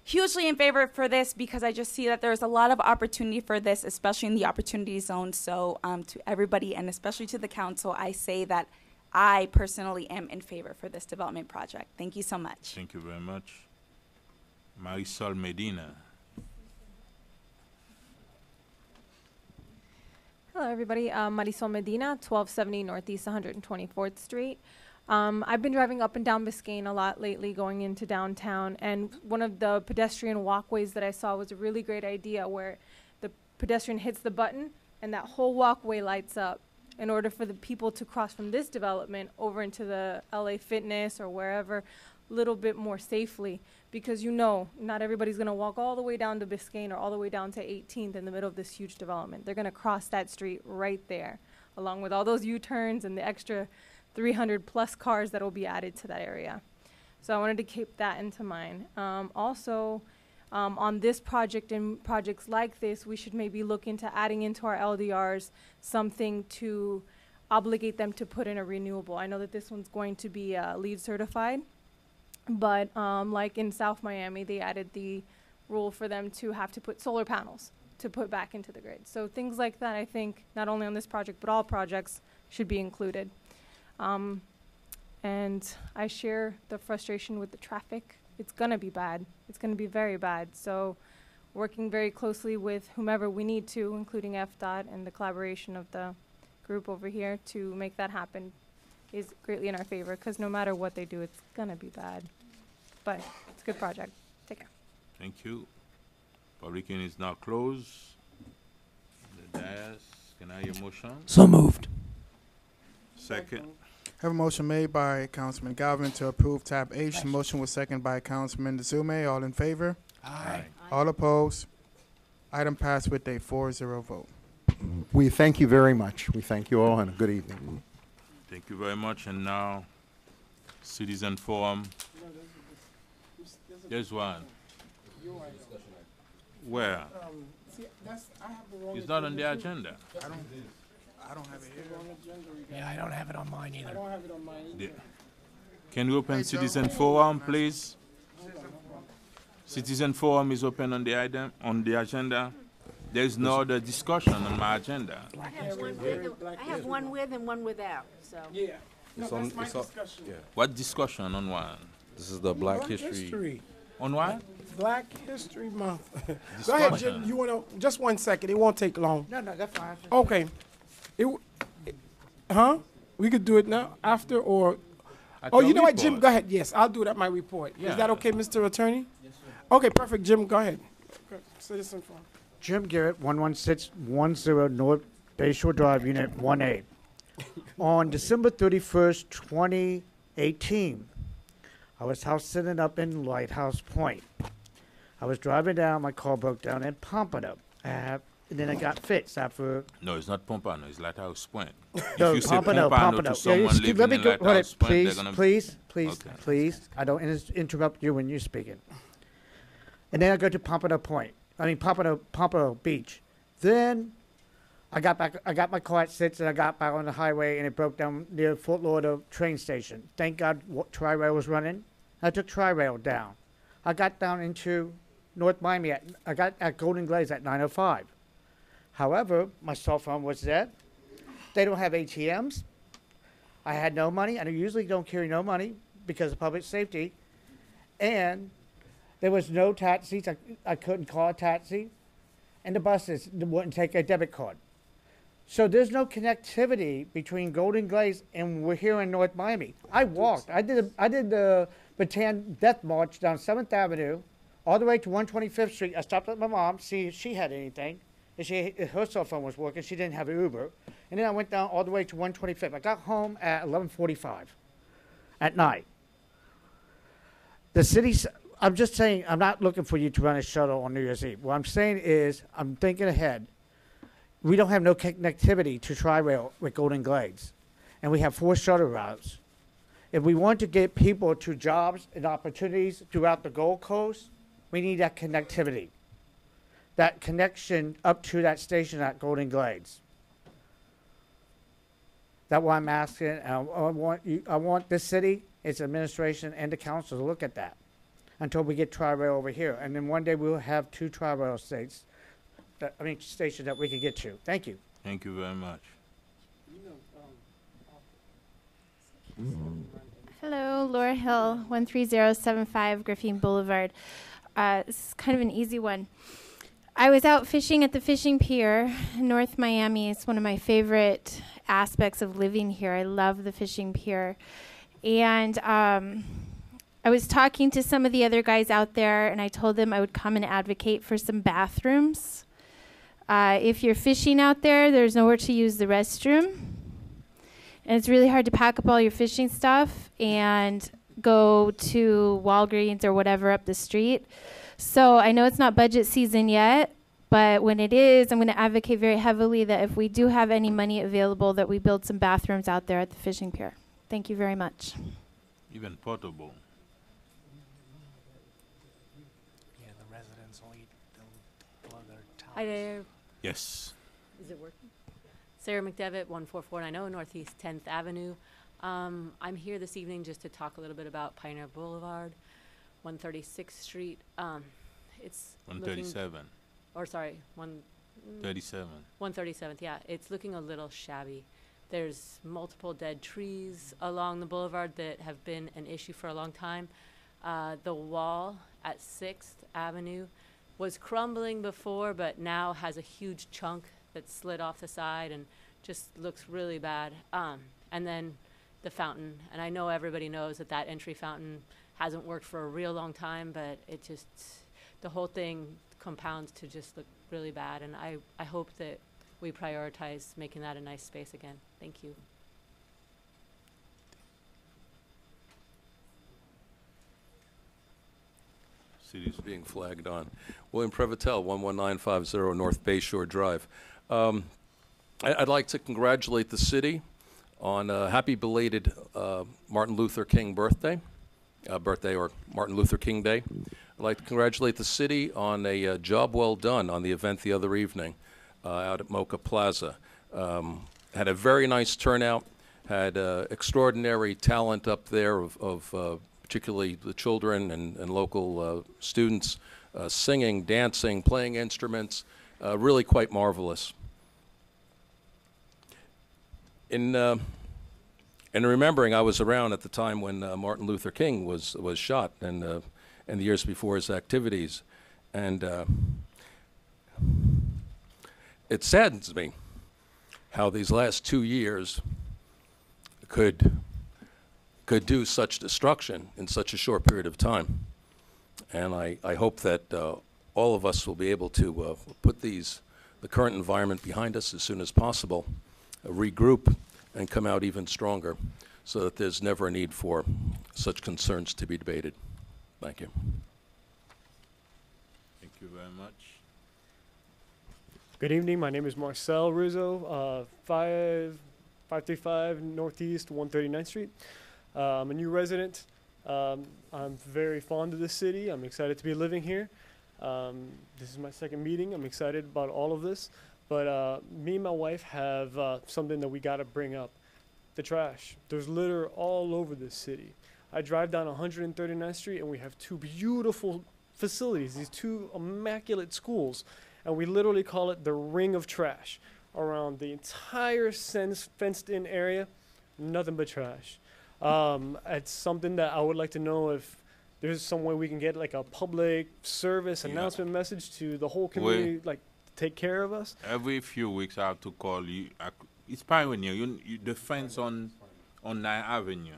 hugely in favor for this because I just see that there's a lot of opportunity for this, especially in the opportunity zone. So to everybody and especially to the council, I say that I personally am in favor for this development project. Thank you so much. Thank you very much. Marisol Medina. Hello, everybody. Marisol Medina, 1270 Northeast 124th Street. I've been driving up and down Biscayne a lot lately going into downtown, and one of the pedestrian walkways that I saw was a really great idea where the pedestrian hits the button and that whole walkway lights up in order for the people to cross from this development over into the LA Fitness or wherever a little bit more safely, because you know not everybody's going to walk all the way down to Biscayne or all the way down to 18th in the middle of this huge development. They're going to cross that street right there, along with all those U-turns and the extra 300 plus cars that will be added to that area. So I wanted to keep that into mind. On this project and projects like this, we should maybe look into adding into our LDRs something to obligate them to put in a renewable. I know that this one's going to be LEED certified, but like in South Miami, they added the rule for them to have to put solar panels to put back into the grid. So things like that, I think, not only on this project, but all projects should be included. And I share the frustration with the traffic. It's gonna be bad. It's gonna be very bad. So working very closely with whomever we need to, including FDOT and the collaboration of the group over here to make that happen is greatly in our favor, because no matter what they do, it's gonna be bad. But it's a good project. Take care. Thank you. Public hearing is now closed. The dais, can I hear a motion? So moved. Second. Have a motion made by Councilman Galvin to approve tab H. The motion was seconded by Councilman Dezume. All in favor? Aye. All opposed? Item passed with a 4-0 vote. We thank you very much. We thank you all, and a good evening. Thank you very much. And now, Citizen Forum. There's one. Where? It's not on the agenda. I don't have it here. Yeah, I don't have it on mine either. Can you open Citizen Forum, please? Citizen Forum is open on the item, on the agenda. There's no other discussion on my agenda. I have one with and one without, so. Yeah. It's No, on- that's my it's on- discussion. yeah. What discussion on what? This is the Black History. On what? Black History Month. Go ahead, Jim. You want to, just 1 second. It won't take long. No, that's fine. Okay. We could do it now, after, or, At oh, your you know what, Jim, report. go ahead. Yes, I'll do it at my report. Is Yeah. that okay, Mr. Attorney? Yes, sir. Okay, perfect, Jim, go ahead. Citizen Forum. Jim Garrett, 11610 North Bayshore Drive, Unit 1A. On December 31st, 2018, I was house sitting up in Lighthouse Point. I was driving down, my car broke down in Pompano. And then it got fixed after. No, it's not Pompano, it's Lighthouse Point. No, If you say Pompano, Pompano Pompano. to someone excuse- living in hold Lighthouse it, Point, they're please, gonna... please, Okay. please. I don't interrupt you when you're speaking. And then I go to Pompano Beach. Then I got my car at 6 and I got back on the highway and it broke down near Fort Lauderdale train station. Thank God Tri-Rail was running. I took Tri-Rail down. I got down into North Miami. I got at Golden Glades at 9:05. However, my cell phone was dead. They don't have ATMs. I had no money. I usually don't carry no money because of public safety. And there was no taxis. I couldn't call a taxi. And the buses wouldn't take a debit card. So there's no connectivity between Golden Glades and we're here in North Miami. I walked. I did the Bataan Death March down 7th Avenue all the way to 125th Street. I stopped at my mom, see if she had anything. And her cell phone was working. She didn't have an Uber. And then I went down all the way to 125th. I got home at 11:45 at night. The city's, I'm just saying, I'm not looking for you to run a shuttle on New Year's Eve. What I'm saying is, I'm thinking ahead. We don't have no connectivity to Tri-Rail with Golden Glades. And we have 4 shuttle routes. If we want to get people to jobs and opportunities throughout the Gold Coast, we need that connectivity. That connection up to that station at Golden Glades. That's why I'm asking. I want this city, its administration, and the council to look at that. until we get Tri-Rail over here. And then one day we'll have 2 Tri-Rail stations that we can get to. Thank you. Thank you very much. Hello, Laura Hill, 13075 Griffin Boulevard. This is kind of an easy one. I was out fishing at the fishing pier in North Miami. It's one of my favorite aspects of living here. I love the fishing pier. And I was talking to some of the other guys out there, and I told them I would come and advocate for some bathrooms. If you're fishing out there, there's nowhere to use the restroom. And it's really hard to pack up all your fishing stuff and go to Walgreens or whatever up the street. So I know it's not budget season yet, but when it is, I'm going to advocate very heavily that if we do have any money available, that we build some bathrooms out there at the fishing pier. Thank you very much. Even portable. Yeah, the residents will eat, they'll plug their towels. Hi there. Yes. Is it working? Sarah McDevitt, 14490 Northeast 10th Avenue. I'm here this evening just to talk a little bit about Pioneer Boulevard, 136th Street. It's 137. Or sorry, 37. 137th, yeah. It's looking a little shabby. There's multiple dead trees along the boulevard that have been an issue for a long time. The wall at 6th Avenue was crumbling before, but now has a huge chunk that slid off the side and just looks really bad. And then the fountain, and I know everybody knows that that entry fountain hasn't worked for a real long time, but it just, the whole thing compounds to just look really bad. And I hope that we prioritize making that a nice space again. Thank you. City's being flagged on. William Prevotel, 11950 North Bayshore Drive. I'd like to congratulate the city on a happy belated Martin Luther King birthday or Martin Luther King Day. I'd like to congratulate the city on a job well done on the event the other evening out at Mocha Plaza. Had a very nice turnout, had extraordinary talent up there of particularly the children and local students singing, dancing, playing instruments, really quite marvelous. In remembering, I was around at the time when Martin Luther King was shot and the years before his activities, and it saddens me how these last 2 years could do such destruction in such a short period of time. And I hope that all of us will be able to put the current environment behind us as soon as possible, regroup, and come out even stronger so that there's never a need for such concerns to be debated. Thank you. Thank you very much. Good evening. My name is Marcel Rizzo, 535 Northeast 139th Street. I'm a new resident. I'm very fond of this city. I'm excited to be living here. This is my second meeting. I'm excited about all of this. But me and my wife have something that we got to bring up. The trash. There's litter all over this city. I drive down 139th Street and we have 2 beautiful facilities, these 2 immaculate schools. And we literally call it the ring of trash. Around the entire fenced-in area, nothing but trash. It's something that I would like to know if there's some way we can get like a public service announcement message to the whole community, like take care of us. Every few weeks I have to call you. It's Pioneer. The fence on 9 Avenue,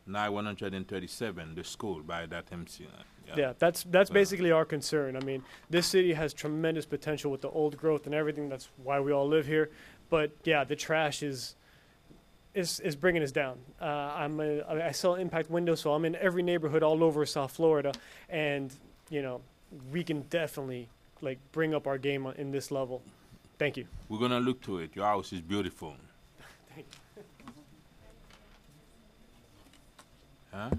137, the school by that MC. Yeah, that's basically our concern. I mean, this city has tremendous potential with the old growth and everything. That's why we all live here. But yeah, the trash is bringing us down. I sell impact windows, so I'm in every neighborhood all over South Florida, and we can definitely like bring up our game in this level. Thank you. We're gonna look to it. Your house is beautiful. Thank you. Huh?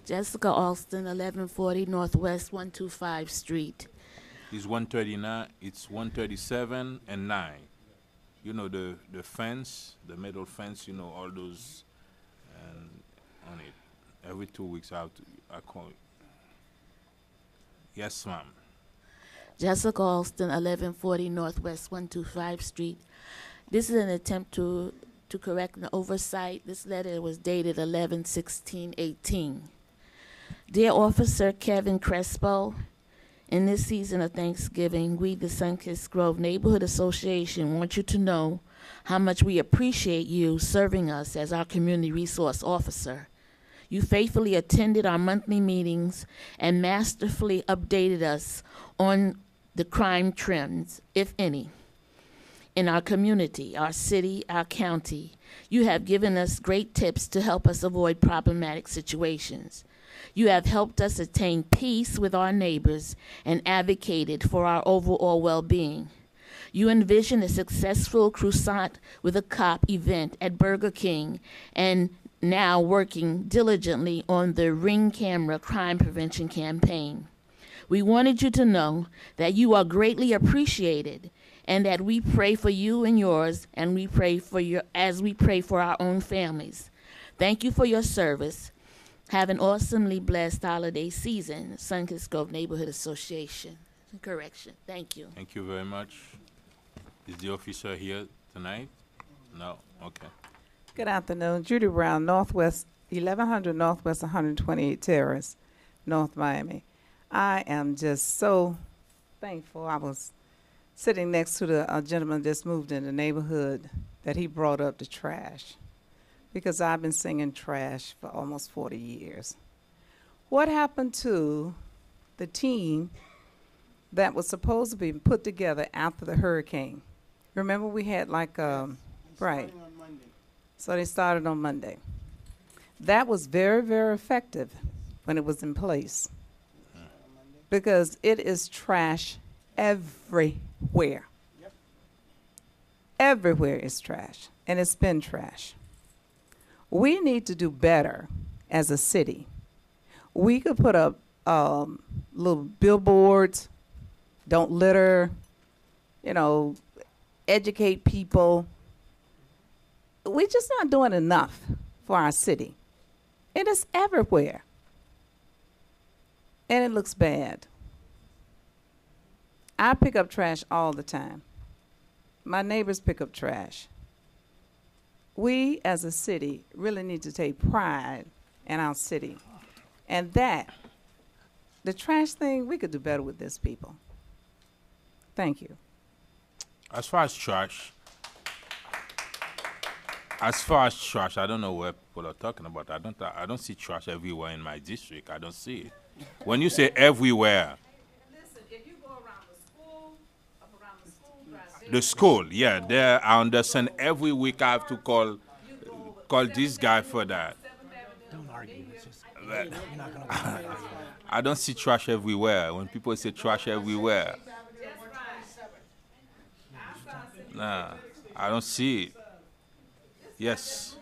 Jessica Alston, 1140 Northwest 125 Street. It's 139. It's 137 and 9. You know the fence, the metal fence. All those, and on it. Every 2 weeks I call it. Yes, ma'am. Jessica Alston, 1140 Northwest 125 Street. This is an attempt to correct an oversight. This letter was dated 11/16/18. Dear Officer Kevin Crespo, in this season of Thanksgiving, we, the Sunkist Grove Neighborhood Association, want you to know how much we appreciate you serving us as our community resource officer. You faithfully attended our monthly meetings and masterfully updated us on the crime trends, if any, in our community, our city, our county. You have given us great tips to help us avoid problematic situations. You have helped us attain peace with our neighbors and advocated for our overall well-being. You envisioned a successful croissant with a cop event at Burger King and now working diligently on the Ring Camera Crime Prevention Campaign. We wanted you to know that you are greatly appreciated and that we pray for you and yours, and we pray for as we pray for our own families. Thank you for your service. Have an awesomely blessed holiday season. Sunkist Grove Neighborhood Association. Correction. Thank you. Thank you very much. Is the officer here tonight? No? Okay. Good afternoon. Judy Brown, Northwest, 1100 Northwest 128 Terrace, North Miami. I am just so thankful. I was sitting next to the gentleman that's moved in the neighborhood that he brought up the trash, because I've been singing trash for almost 40 years. What happened to the team that was supposed to be put together after the hurricane? Remember we had like, right. So they started on Monday. That was very, very effective when it was in place, because it is trash everywhere. Everywhere is trash, and it's been trash. We need to do better as a city. We could put up little billboards, don't litter, educate people. We're just not doing enough for our city. It is everywhere. And it looks bad. I pick up trash all the time. My neighbors pick up trash. We as a city really need to take pride in our city. And the trash thing, we could do better with this, people. Thank you. As far as trash, I don't know where people are talking about. I don't see trash everywhere in my district. I don't see it. When you say everywhere, Listen, if you go around the school, up around the school, the school, yeah, there I understand. Every week I have to call this guy for that. Don't argue. It's just, Well, you're not gonna I don't see trash everywhere. When people say trash everywhere, nah, I don't see it. Yes,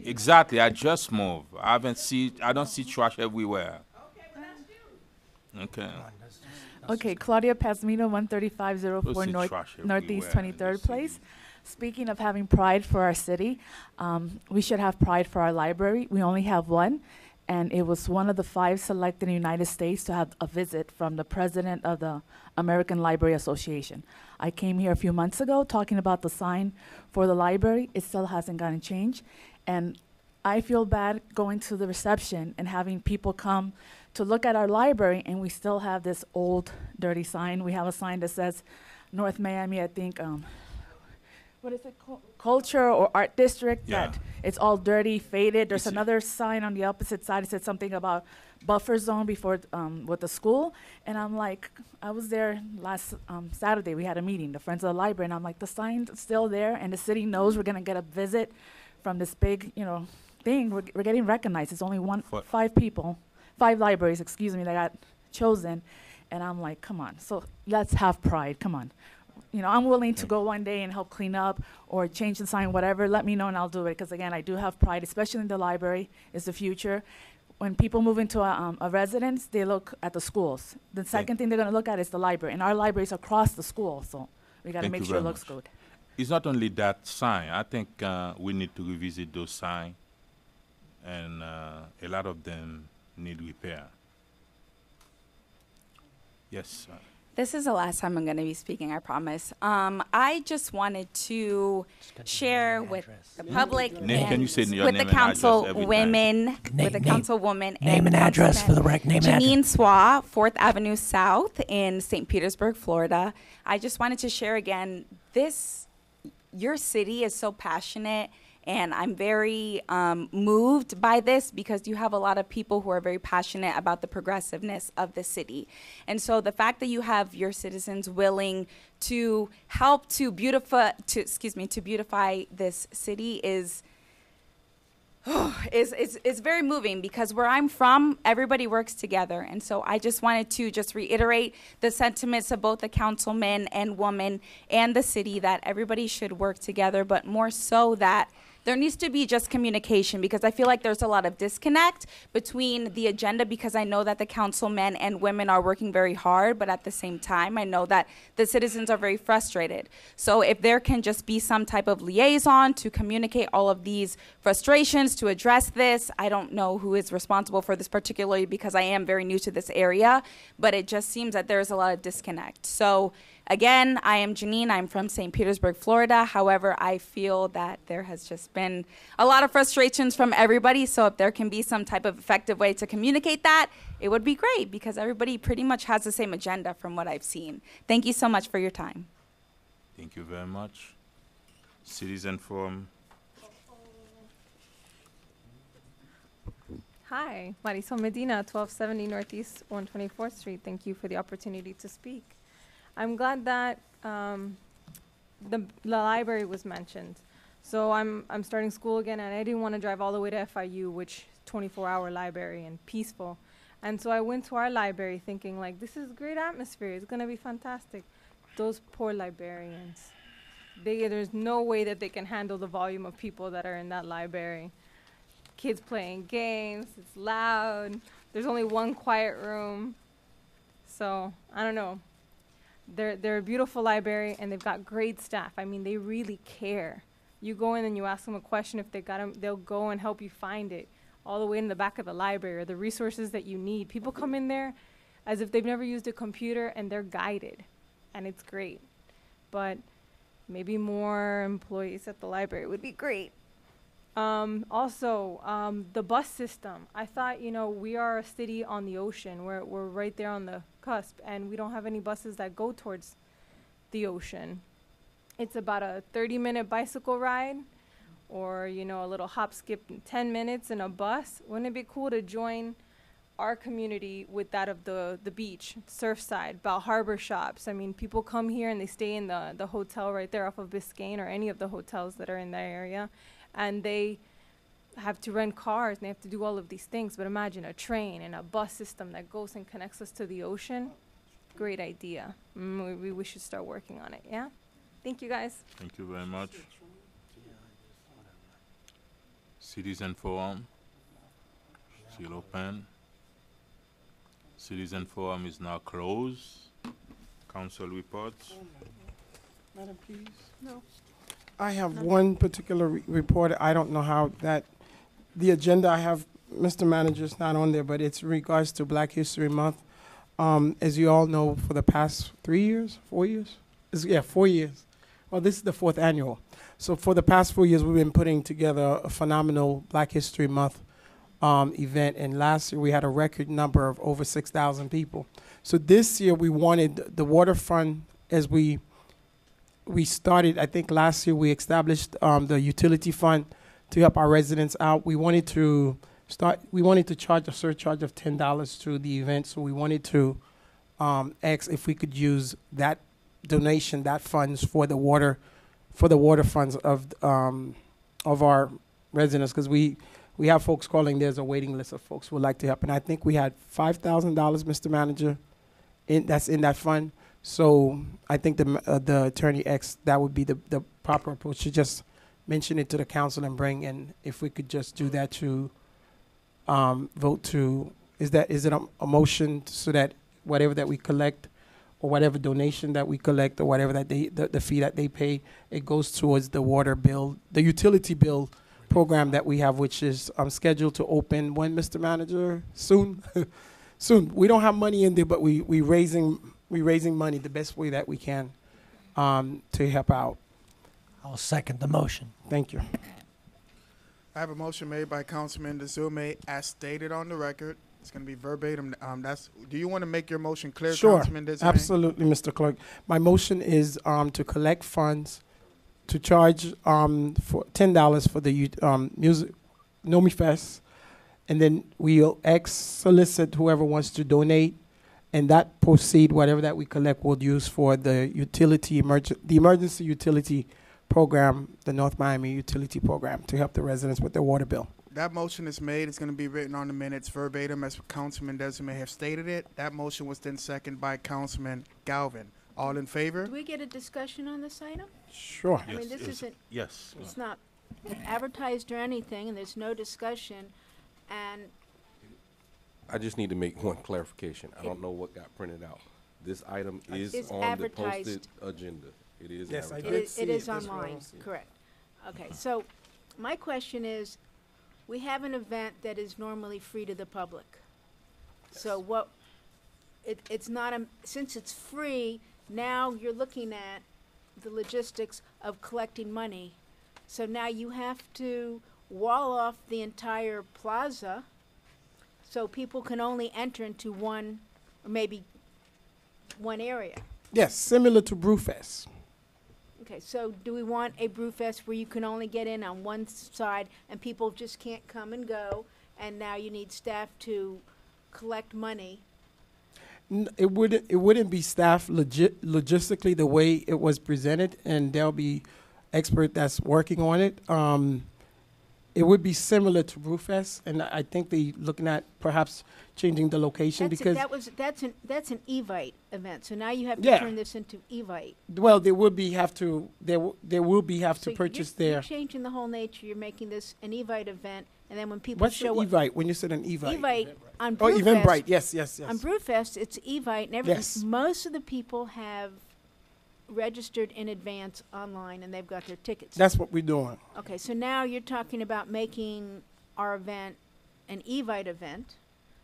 exactly. I just moved. I don't see trash everywhere. Okay. Okay, Claudia Pasmino, 13504 We'll see North, trash Northeast everywhere 23rd Place. Speaking of having pride for our city, we should have pride for our library. We only have one, and it was one of the 5 selected in the United States to have a visit from the president of the American Library Association. I came here a few months ago talking about the sign for the library. It still hasn't gotten changed, and I feel bad going to the reception and having people come to look at our library, and we still have this old, dirty sign. We have a sign that says North Miami, I think, what is it, Culture or Art District, Yeah. that it's all dirty, faded. There's another sign on the opposite side. It said something about buffer zone before, with the school. And I'm like, I was there last Saturday. We had a meeting, the Friends of the Library, and I'm like, the sign's still there, and the city knows we're gonna get a visit from this big, thing. We're getting recognized. It's only 5 libraries, that got chosen. And I'm like, come on. So let's have pride. Come on. I'm willing to go one day and help clean up or change the sign, whatever. Let me know and I'll do it. Because again, I do have pride, especially in the library. It's the future. When people move into a residence, they look at the schools. The second thing they're going to look at is the library. And our libraries across the school. So we got to Thank make you sure it very looks much. good. It's not only that sign. I think we need to revisit those signs, and a lot of them need repair. Yes. This is the last time I'm going to be speaking, I promise. I just wanted to share with the public Name- can you say your with name the and address council every time? women, with the councilwoman Name and address for the rec. Name and address. Janine Swa, 4th Avenue South in St. Petersburg, Florida. I just wanted to share again, your city is so passionate, and I'm very moved by this because you have a lot of people who are very passionate about the progressiveness of the city. And so the fact that you have your citizens willing to help to beautify this city is very moving, because where I'm from, everybody works together. And so I just wanted to just reiterate the sentiments of both the councilmen and women and the city, that everybody should work together, but more so that there needs to be just communication, because I feel like there's a lot of disconnect between the agenda, because I know that the councilmen and women are working very hard, but at the same time, I know that the citizens are very frustrated. So if there can just be some type of liaison to communicate all of these frustrations, to address this, I don't know who is responsible for this particularly, because I am very new to this area, but it just seems that there's a lot of disconnect. So again, I am Janine. I'm from St. Petersburg, Florida. However, I feel that there has just been a lot of frustrations from everybody. So if there can be some type of effective way to communicate that, it would be great, because everybody pretty much has the same agenda from what I've seen. Thank you so much for your time. Thank you very much. Citizen Forum. Hi, Marisol Medina, 1270 Northeast 124th Street. Thank you for the opportunity to speak. I'm glad that the library was mentioned. So I'm starting school again, and I didn't want to drive all the way to FIU, which 24-hour library and peaceful. And so I went to our library thinking, like, this is great atmosphere. It's going to be fantastic. Those poor librarians. There's no way that they can handle the volume of people that are in that library. Kids playing games. It's loud. There's only one quiet room. So I don't know. They're a beautiful library, and they've got great staff. I mean, they really care. You go in and you ask them a question. If they got them, they'll go and help you find it all the way in the back of the library, or the resources that you need. People come in there as if they've never used a computer, and they're guided, and it's great. But maybe more employees at the library would be great. Also, the bus system. I thought, we are a city on the ocean. We're right there on the cusp, and we don't have any buses that go towards the ocean. It's about a 30-minute bicycle ride, or, a little hop, skip, 10 minutes in a bus. Wouldn't it be cool to join our community with that of the beach, Surfside, Bal Harbor shops? I mean, people come here and they stay in the hotel right there off of Biscayne, or any of the hotels that are in that area, and they have to rent cars, and they have to do all of these things. But imagine a train and a bus system that goes and connects us to the ocean. Great idea. We should start working on it, yeah? Thank you, guys. Thank you very much. Citizen Forum. Still open. Citizen Forum is now closed. Council reports. Madam, please. No. I have one particular report. I don't know how the agenda I have, Mr. Manager's not on there, but it's in regards to Black History Month. As you all know, for the past 4 years. 4 years. Well, this is the 4th annual. So for the past 4 years, we've been putting together a phenomenal Black History Month event. And last year, we had a record number of over 6,000 people. So this year, we wanted the water fund, as we started, I think last year, we established the utility fund to help our residents out. We wanted to charge a surcharge of $10 to the event. So we wanted to ask if we could use that donation, that funds for the water funds of our residents, because we have folks calling. There's a waiting list of folks who would like to help, and I think we had $5,000, Mr. Manager, that's in that fund. So I think the attorney that would be the proper approach, to just mention it to the council and bring in, if we could just do that, to vote to, is it a motion so that whatever that we collect, or whatever donation that we collect, or whatever that the fee that they pay, it goes towards the water bill, the utility bill program that we have, which is scheduled to open when, Mr. Manager? Soon. soon. We don't have money in there, but we raising money the best way that we can to help out. I'll second the motion. Thank you. I have a motion made by Councilman DeZume as stated on the record. It's going to be verbatim. Do you want to make your motion clear, Sure, Councilman DeZume? absolutely, Mr. Clerk. My motion is to collect funds to charge for $10 for the music Nomi Fest, and then we'll solicit whoever wants to donate, and that proceed, whatever that we collect, we'll use for the emergency utility program, the North Miami Utility Program, to help the residents with their water bill. That motion is made. It's going to be written on the minutes verbatim as Councilman DeZume have stated it. That motion was then seconded by Councilman Galvin. All in favor? Do we get a discussion on this item? Sure. I mean, this isn't. Yes. It's not advertised or anything, and there's no discussion. And I just need to make one clarification. I don't know what got printed out. This item is It's on the advertised. posted agenda. It is Yes, I advertised. did it is see it. That's what I online, was seeing. correct. Okay, so my question is, we have an event that is normally free to the public. So what, it's not since it's free, now you're looking at the logistics of collecting money. So now you have to wall off the entire plaza so people can only enter into one, or maybe one area. Yes, similar to Brewfest. Okay, so do we want a Brewfest where you can only get in on one side and people just can't come and go, and now you need staff to collect money? It wouldn't be staffed logistically the way it was presented, and there'll be expert that's working on it. It would be similar to Brewfest, and I think they looking at perhaps changing the location because That's an Evite event, so now you have to Yeah. turn this into Evite. well there will be have to So purchase you're their changing the whole nature, you're making this an Evite event, and then when people what's show the up. Evite when you said an Evite? Evite on Oh, Brewfest. Eventbrite. Yes. On Brewfest, it's Evite, and everything. Yes. Most of the people have registered in advance online, and they've got their tickets. That's what we're doing. Okay, so now you're talking about making our event an Evite event.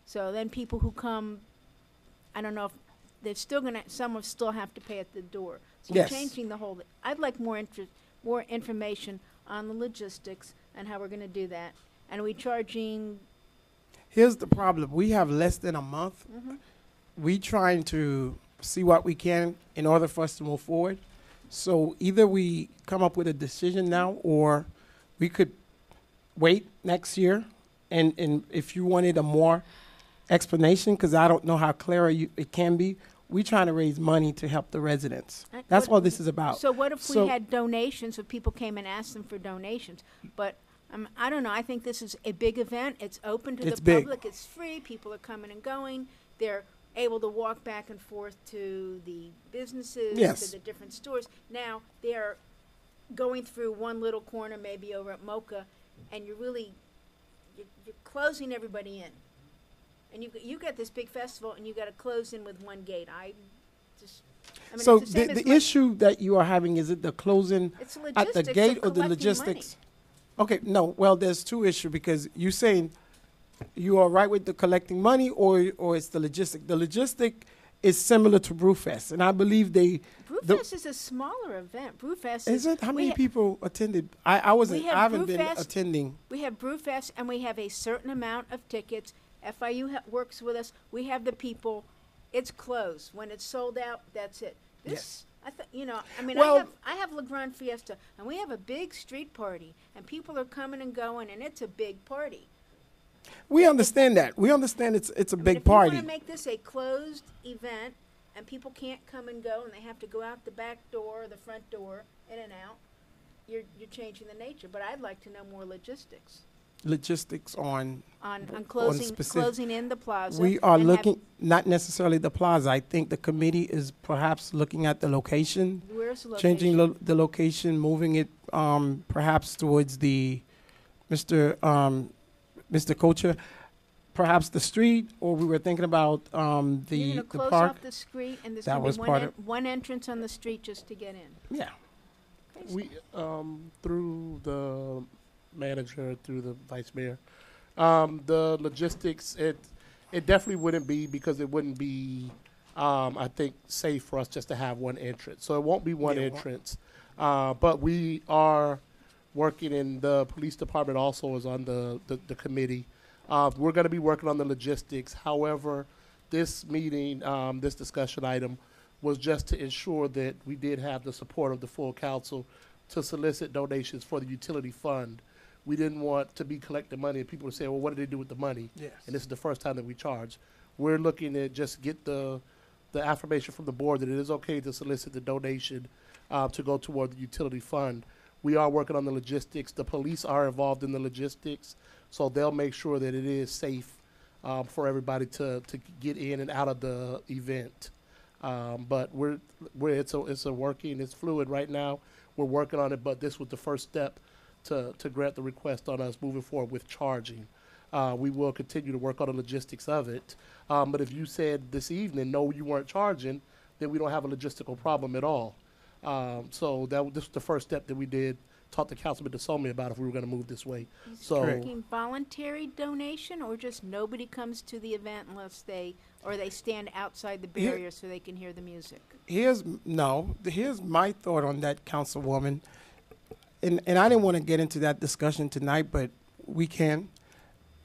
So then people who come, I don't know if they're still gonna, some will still have to pay at the door. So Yes. you're changing the whole, I'd like more information on the logistics and how we're gonna do that. And are we charging? Here's the problem. We have less than a month. We trying to see what we can in order for us to move forward. So either we come up with a decision now, or we could wait next year. And if you wanted a more explanation, because I don't know how clear it can be, we trying to raise money to help the residents. That's what this is about. So what if we had donations, if people came and asked them for donations? But I don't know, I think this is a big event. It's open to It's the big. public. It's free. People are coming and going. They're able to walk back and forth to the businesses, Yes. to the different stores. Now they're going through one little corner, maybe over at Mocha, and you're closing everybody in. And you got this big festival, and you got to close in with one gate. So it's the same as the when- issue that you are having, is it the closing It's the at the logistics gate of or the collecting logistics? Okay, no. Well, there's two issues, because you saying you are right with the collecting money, or it's the logistic. The logistic is similar to Brewfest, and I believe Brewfest is a smaller event. Brewfest Is it? How we many ha- people attended? I wasn't. we have I haven't been Brewfest- attending. We have Brewfest, and we have a certain amount of tickets. FIU works with us. We have the people. It's closed. When it's sold out, that's it. This, Well- I have La Grande Fiesta, and we have a big street party, and people are coming and going, and it's a big party. We understand that. We understand it's a big If party. you want to make this a closed event, and people can't come and go, and they have to go out the back door or the front door, in and out, you're changing the nature. But I'd like to know more logistics Logistics on closing specific- closing in the plaza. We are and looking, not necessarily the plaza. I think the committee is perhaps looking at the location. Where's the Changing the location, moving it perhaps towards the Mr. Kocher, perhaps the street, or we were thinking about You're gonna the close park. off the street, and there's That gonna was be part of. one entrance on the street just to get in. Yeah. We through the manager, through the vice mayor, the logistics. It definitely wouldn't be, because it wouldn't be, I think, safe for us just to have one entrance. So it won't be one entrance. But we are working, in the police department also is on the committee. We're going to be working on the logistics. However, this meeting, this discussion item was just to ensure that we did have the support of the full council to solicit donations for the utility fund. We didn't want to be collecting money and people to say, well, what did they do with the money? Yes. And this is the first time that we charge. We're looking at just get the affirmation from the board that it is okay to solicit the donation to go toward the utility fund. We are working on the logistics. The police are involved in the logistics, so they'll make sure that it is safe for everybody to get in and out of the event. But it's fluid right now. We're working on it, but this was the first step to grant the request on us moving forward with charging. We will continue to work on the logistics of it. But if you said this evening, no, you weren't charging, then we don't have a logistical problem at all. So this was the first step that we did. Talked to Councilman DeSomia about if we were going to move this way. So Talking voluntary donation, or just nobody comes to the event unless they stand outside the barrier so they can hear the music? Here's my thought on that, Councilwoman. And I didn't want to get into that discussion tonight, but we can.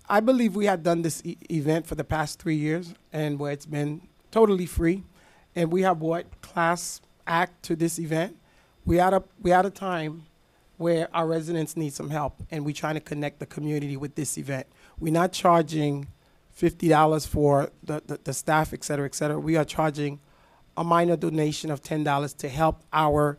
I believe we had done this event for the past 3 years, and where it's been totally free, and we have brought class act to this event. We at a time where our residents need some help, and we're trying to connect the community with this event. We're not charging $50 for the staff, et cetera, et cetera. We are charging a minor donation of $10 to help our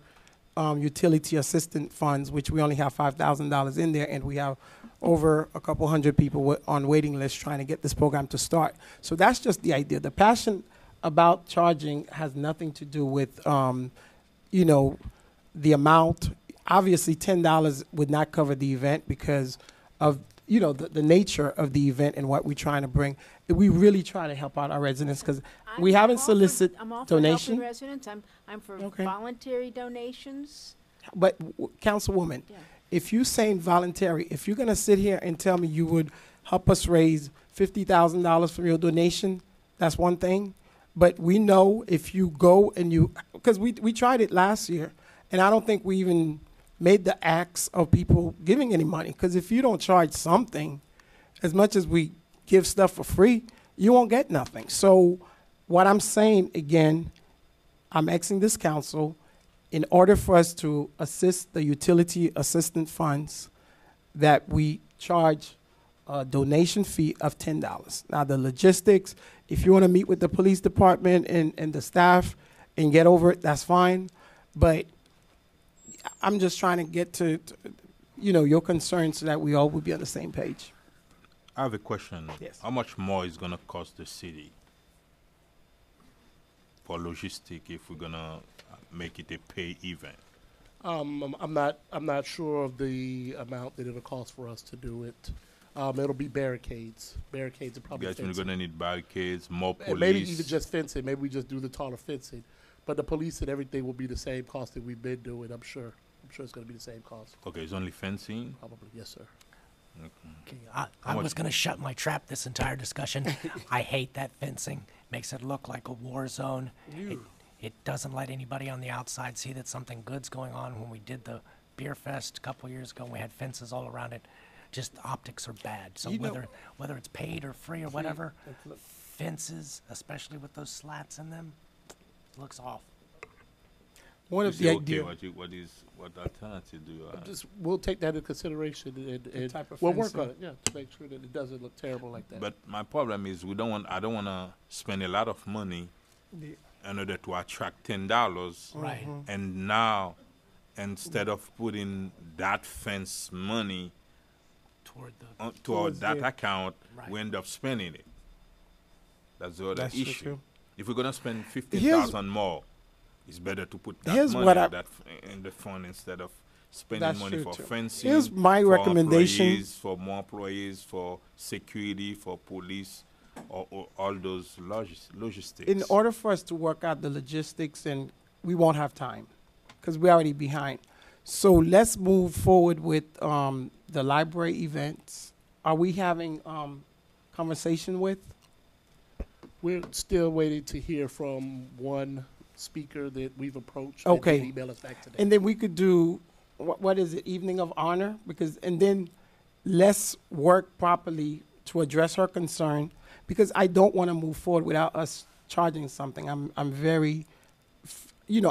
utility assistant funds, which we only have $5,000 in there, and we have over a couple hundred people on waiting lists trying to get this program to start. So that's just the idea. The passion about charging has nothing to do with, the amount. Obviously, $10 would not cover the event because of, the nature of the event and what we're trying to bring. We really try to help out our residents because we haven't solicited donation. I'm residents. I'm for voluntary donations. But Councilwoman, if you're saying voluntary, if you're going to sit here and tell me you would help us raise $50,000 from your donation, that's one thing. But we know if you go and because we tried it last year, and I don't think we even made the acts of people giving any money. Because if you don't charge something, as much as we give stuff for free, you won't get nothing. So what I'm saying, again, I'm asking this council, in order for us to assist the utility assistant funds, that we charge a donation fee of $10. Now, the logistics, if you want to meet with the police department and the staff and get over it, that's fine. But I'm just trying to get to your concerns so that we all will be on the same page. I have a question. Yes. How much more is going to cost the city for logistic if we're going to make it a pay event? I'm not sure of the amount that it'll cost for us to do it. It'll be barricades. Barricades are probably Guys, we're fencing. going to need barricades, more police. And maybe even just fencing. Maybe we just do the taller fencing. But the police and everything will be the same cost that we've been doing, I'm sure. I'm sure it's going to be the same cost. Okay, it's only fencing? Probably, yes, sir. Okay, I was going to shut my trap this entire discussion. I hate that fencing. Makes it look like a war zone. It doesn't let anybody on the outside see that something good's going on. When we did the beer fest a couple years ago, we had fences all around it. Just the optics are bad. So whether it's paid or free or whatever, fences, especially with those slats in them, looks off. One of the idea. What alternative do you have? We'll take that into consideration and type of we'll work fencing. on it, to make sure that it doesn't look terrible like that. But my problem is I don't want to spend a lot of money in order to attract $10. Right. And now, instead of putting that fence money toward that account, we end up spending it. That's the other That's issue. true. If we're going to spend $15,000 more, it's better to put that Here's money what in the fund instead of spending That's money true, for too. fencing. Here's my for recommendation. employees, for more employees, for security, for police, or all those logistics. In order for us to work out the logistics, and we won't have time because we're already behind. So let's move forward with the library events. Are we having conversation with? We're still waiting to hear from one speaker that we've approached. Okay. And email us back today. And then we could do, what is it, Evening of Honor? Because, and then let's work properly to address her concern, because I don't want to move forward without us charging something. I'm very,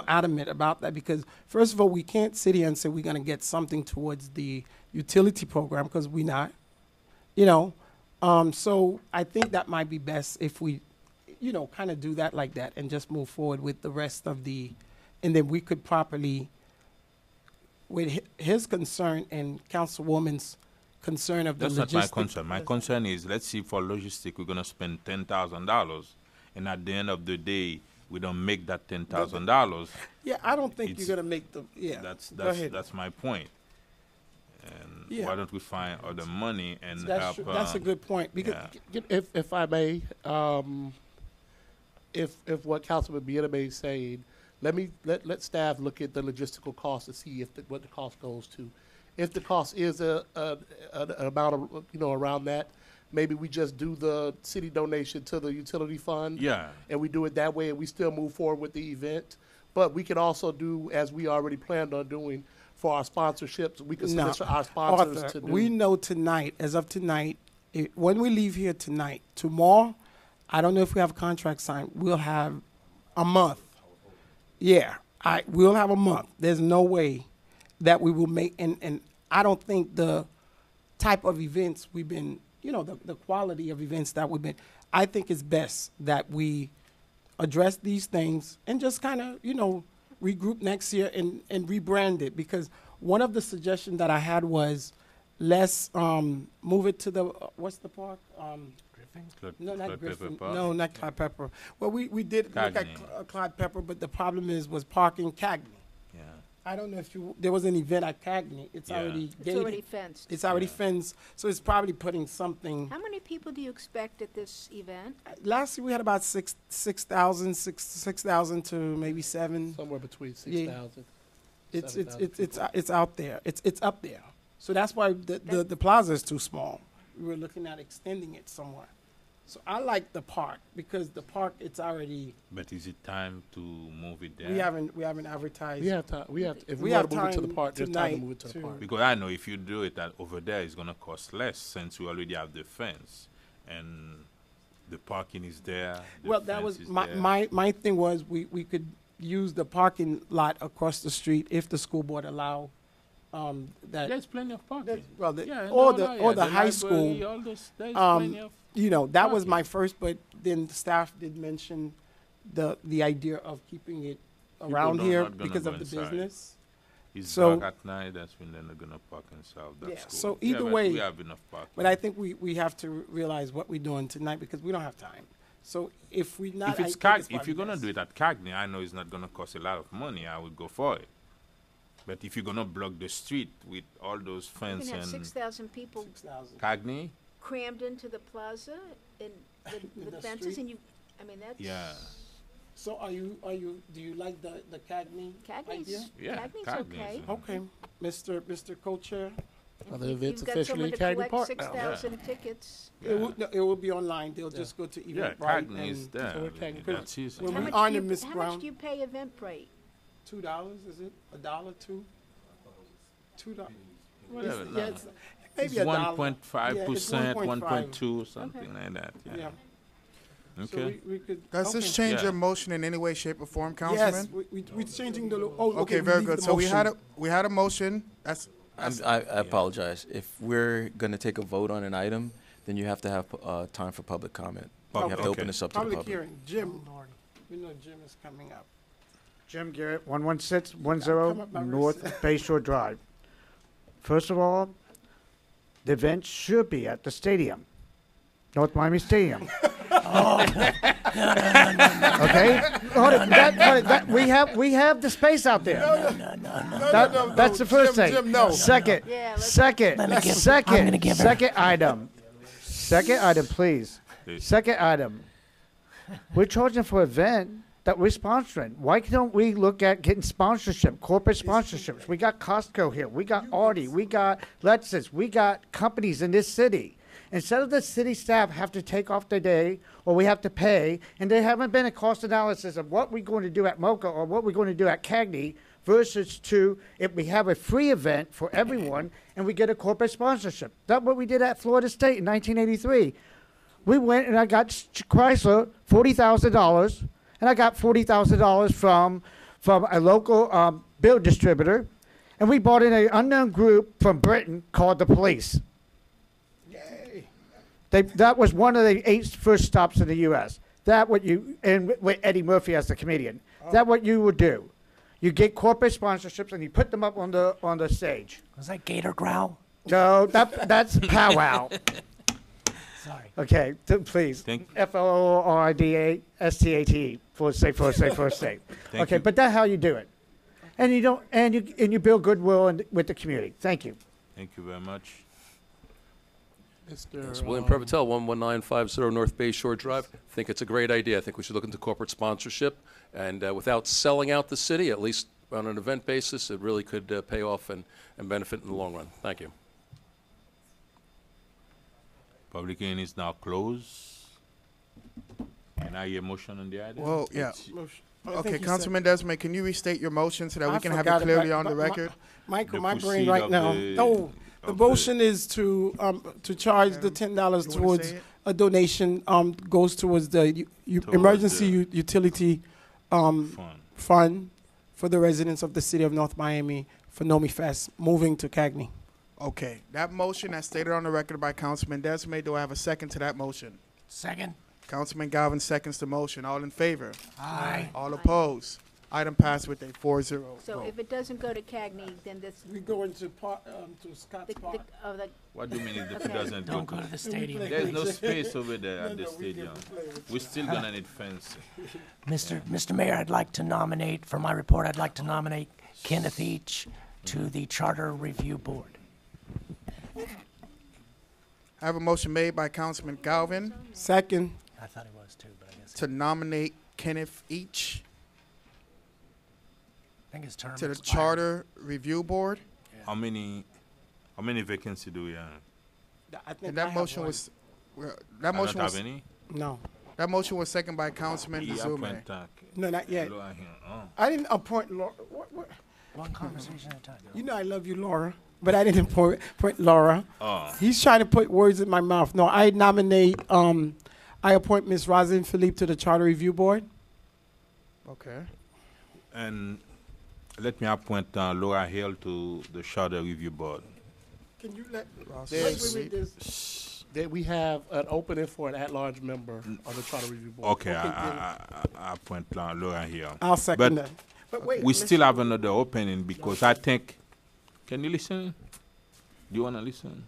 adamant about that, because first of all, we can't sit here and say we're going to get something towards the utility program, because we're not, so I think that might be best if we, kind of do that like that and just move forward with the rest of and then we could properly, with his concern and Councilwoman's concern of the That's logistics. not my concern. My concern is, let's see, for logistic, we're gonna spend $10,000, and at the end of the day, we don't make that $10,000. Yeah, I don't think you're gonna make the, Go ahead. That's my point. And Yeah. why don't we find other money and That's help? true. That's a good point, because If I may, if what Councilman Bieneme is saying, let staff look at the logistical cost to see what the cost goes to. If the cost is an amount of around that, maybe we just do the city donation to the utility fund. Yeah. And we do it that way, and we still move forward with the event. But we can also do, as we already planned on doing, for our sponsorships. We can solicit our sponsors Arthur, to do. we know tonight, as of tonight, when we leave here tonight, tomorrow, I don't know if we have a contract signed, we'll have a month. Yeah, we'll have a month. There's no way that we will make, and I don't think the type of events we've been, the quality of events that we've been, I think it's best that we address these things and just kind of, regroup next year and rebrand it, because one of the suggestions that I had was, let's move it to the, what's the park? No, not Griffin. No, not Clyde Pepper. Well, we did look at Cagney. Clyde Pepper, but the problem was parking Cagney. Yeah. I don't know if there was an event at Cagney. It's Yeah. already It's gated. already fenced. It's already fenced, so it's probably putting something. How many people do you expect at this event? Last year we had about 6,000 to maybe 7. Somewhere between Yeah. 6,000. It's out there. It's up there. So that's why the plaza is too small. We were looking at extending it somewhere. So I like the park, because the park, it's already. But is it time to move it there? We haven't advertised. We have time. If we have want to move it to the time park, there's time to tonight move it to the park. Because I know if you do it over there, it's gonna cost less, since we already have the fence and the parking is there. the Well, that fence was is my, there. my thing was we could use the parking lot across the street if the school board allow that. There's plenty of parking. Well, Yeah, or no, the no, or yeah, the high library, school. all those, there's plenty of That was parking. my first, but then the staff did mention the idea of keeping it around People here not gonna because go of the inside. business. It's So- dark at night, that's when they're not gonna park inside that Yeah, school. so Yeah, either but way, we have enough parking. but I think we have to realize what we're doing tonight, because we don't have time. So if we not, If it's if you're gonna do it at Cagney, I know it's not gonna cost a lot of money. I would go for it. But if you're gonna block the street with all those You fence can have and 6,000 people Cagney, crammed into the plaza and In the the fences, street? and that's. yeah, So do you like the Cagney idea? Cagney's, Yeah, Cagney's Cagney's, okay. Okay, Mr. Co-Chair. Other If events you've got officially someone in to Cagney collect Park now. 6,000 tickets. It will be online. They'll just go to yeah, Eventbrite. Cagney is and- there. So we're Cagney. That's easy. When How we much honor do you- Miss How Brown, much do you pay Eventbrite? $2, is it? $1, $2? $2. Whatever, Yeah, no. it's maybe It's $1. Yeah, it's 1.5%, 1.5. 1.2, something like that. Yeah. Yeah. So Okay. we could. Does okay. this change Yeah. your motion in any way, shape, or form, Yes, Councilman? we're changing the. Oh, Okay, we very leave good. the So we motion. had a motion. I apologize. If we're going to take a vote on an item, then you have to have time for public comment. You have to Okay. open this up to the Public public. hearing. Jim, we know Jim is coming up. Jim Garrett, 11610 Come up, my North Bay Shore Drive. First of all, the event should be at the stadium, North Miami Stadium. Okay? Hold it, we have the space out there. That's the first thing. Jim, no. Second, Yeah, let's- second, Let me give- I'm second, gonna give her- second item. Second item, please. Second item. We're charging for event that we're sponsoring. Why don't we look at getting sponsorship, corporate sponsorships? We got Costco here. We got Artie. We got Lexus. We got companies in this city. Instead of the city staff have to take off the day or we have to pay, and there haven't been a cost analysis of what we're going to do at Mocha or what we're going to do at Cagney versus to if we have a free event for everyone and we get a corporate sponsorship. That's what we did at Florida State in 1983. We went and I got Chrysler $40,000, and I got $40,000 from a local bill distributor, and we bought in an unknown group from Britain called the Police. Yay! That was one of the 8 first stops in the U.S. That what you and with Eddie Murphy as the comedian. That what you would do. You get corporate sponsorships and you put them up on the stage. Was that Gator Growl? No, that's powwow. Sorry. Okay, please. FLORIDASTATE for state. Okay, but that's how you do it, and you build goodwill with the community. Thank you. Thank you very much. Yes, William Prevotel, 11950 North Bay Shore Drive. I think it's a great idea. I think we should look into corporate sponsorship, and without selling out the city, at least on an event basis, it really could pay off and benefit in the long run. Thank you. Public hearing is now closed. Can I hear a motion on the item? Well, yeah. Motion. Okay, Councilman Desmond, can you restate your motion so that we can have it clearly on the record? Michael, The my brain proceed right of now. the- No, the of motion is to charge the $10 towards a donation goes towards the emergency utility fund for the residents of the city of North Miami for Nomi Fest moving to Cagney. Okay, that motion as stated on the record by Councilman Desmond, do I have a second to that motion? Second. Councilman Galvin seconds the motion. All in favor? Aye. All opposed? Item passed with a 4-0 So vote. if it doesn't go to Cagney, then this. We go into Scotts Park. What do you mean if the Okay. doesn't Don't go go to the stadium. There's no space over there at the stadium. We're still gonna need fence. Mr. Mayor, I'd like to nominate, for my report, I'd like to nominate Kenneth Each to the Charter Review Board. I have a motion made by Councilman Galvin Second. I thought he was too, but I guess. to nominate Kenneth Each I think his term to the expired. Charter Review Board. How many vacancies do we have? I think And I that have motion one. was, that I don't motion have was, any. No. that motion was seconded by Councilman He Dezume. appoint, No, not yet. Laura here. Oh. I didn't appoint Laura. What? One conversation at a time. You know I love you, Laura, but I didn't appoint Laura. Oh. He's trying to put words in my mouth. No, I nominate, I appoint Ms. Rosalind Philippe to the Charter Review Board. Okay. And let me appoint Laura Hill to the Charter Review Board. Can you let That we have an opening for an at-large member on the Charter Review Board. Okay, I appoint Laura Hill. I'll second But that. But wait, we Mr. still have another opening because I think. Can you listen? Do you want to listen?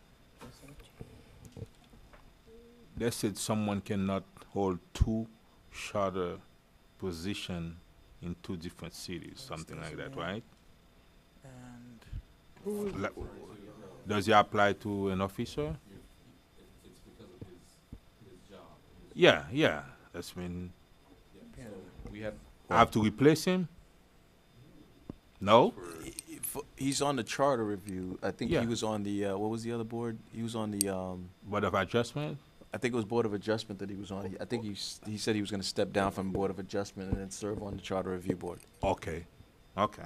They said someone cannot hold 2 charter positions in 2 different cities, something like that, right? Like, does it apply to an officer? Yeah. That's when We have. I have to replace him. No. He's on the charter review. I think Yeah. he was on the, what was the other board? He was on the, Board of Adjustment. I think it was Board of Adjustment that he was on. I think he said he was going to step down from Board of Adjustment and then serve on the Charter Review Board. Okay. Thank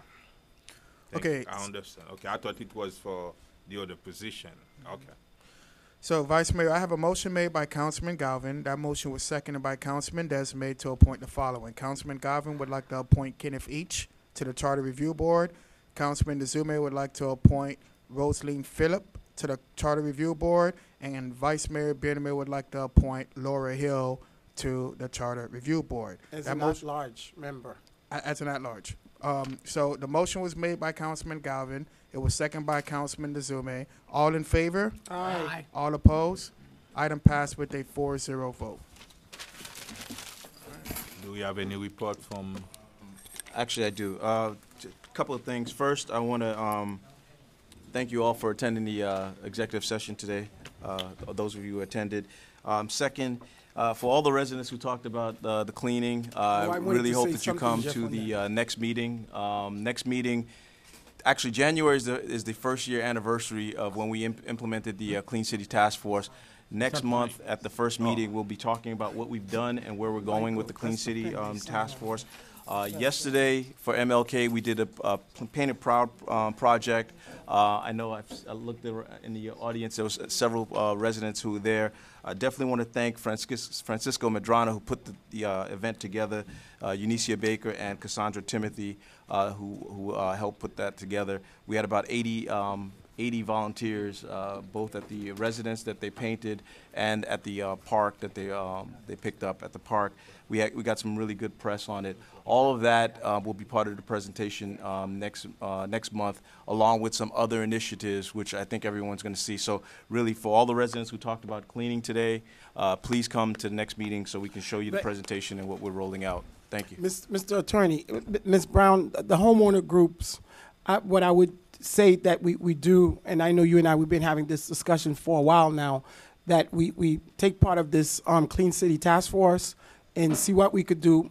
Okay. you. I understand. Okay, I thought it was for the other position. Okay. So, Vice Mayor, I have a motion made by Councilman Galvin. That motion was seconded by Councilman Desmond to appoint the following. Councilman Galvin would like to appoint Kenneth Each to the Charter Review Board. Councilman Dezume would like to appoint Rosaline Phillip to the Charter Review Board. And Vice Mayor Benjamin would like to appoint Laura Hill to the Charter Review Board. As That an motion- at-large member. As an at-large. So the motion was made by Councilman Galvin. It was seconded by Councilman Dezume. All in favor? Aye. All opposed? Item passed with a 4-0 vote. Do we have any report from? Actually, I do. A couple of things. First, I want to thank you all for attending the executive session today, those of you who attended. Second, for all the residents who talked about the cleaning, I I wanted really to hope say that you something, come Jeff, to on the next meeting. Actually, January is the first year anniversary of when we implemented the Clean City Task Force. Next month, at the first meeting, we'll be talking about what we've done and where we're going with the Clean City Task Force. Yesterday, for MLK, we did a Painted Proud project. I know I looked in the audience, there was several residents who were there. I definitely want to thank Francisco Medrano, who put the event together, Eunicia Baker and Cassandra Timothy, who helped put that together. We had about 80 volunteers, both at the residence that they painted and at the park that they picked up at the park. We got some really good press on it. All of that will be part of the presentation next month, along with some other initiatives, which I think everyone's going to see. So really, for all the residents who talked about cleaning today, please come to the next meeting so we can show you the presentation and what we're rolling out. Thank you. Mr. Attorney, Ms. Brown, the homeowner groups, what I would say that we do, and I know you and I, we've been having this discussion for a while now, that we take part of this Clean City Task Force and see what we could do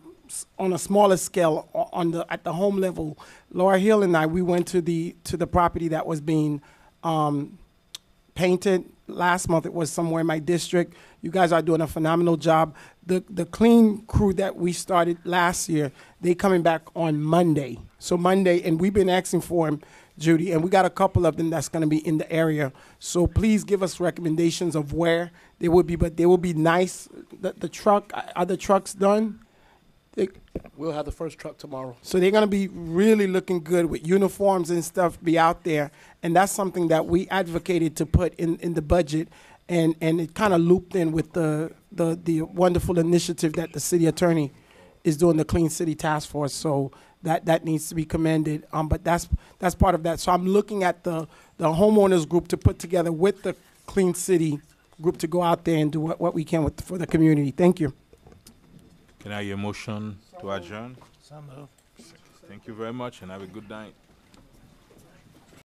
on a smaller scale at the home level. Laura Hill and I, we went to the property that was being painted last month. It was somewhere in my district. You guys are doing a phenomenal job. The clean crew that we started last year, they coming back on Monday. So Monday, and we've been asking for them, Judy, and we got a couple of them that's going to be in the area. So please give us recommendations of where they would be, but they will be nice. The truck, are the trucks done? We'll have the first truck tomorrow. So they're going to be really looking good with uniforms and stuff, be out there. And that's something that we advocated to put in the budget. And it kind of looped in with the wonderful initiative that the city attorney is doing, the Clean City Task Force. So that needs to be commended. But that's part of that. So I'm looking at the homeowners group to put together with the Clean City group to go out there and do what we can for the community. Thank you. Can I hear a motion to adjourn? So moved. Thank you very much and have a good night.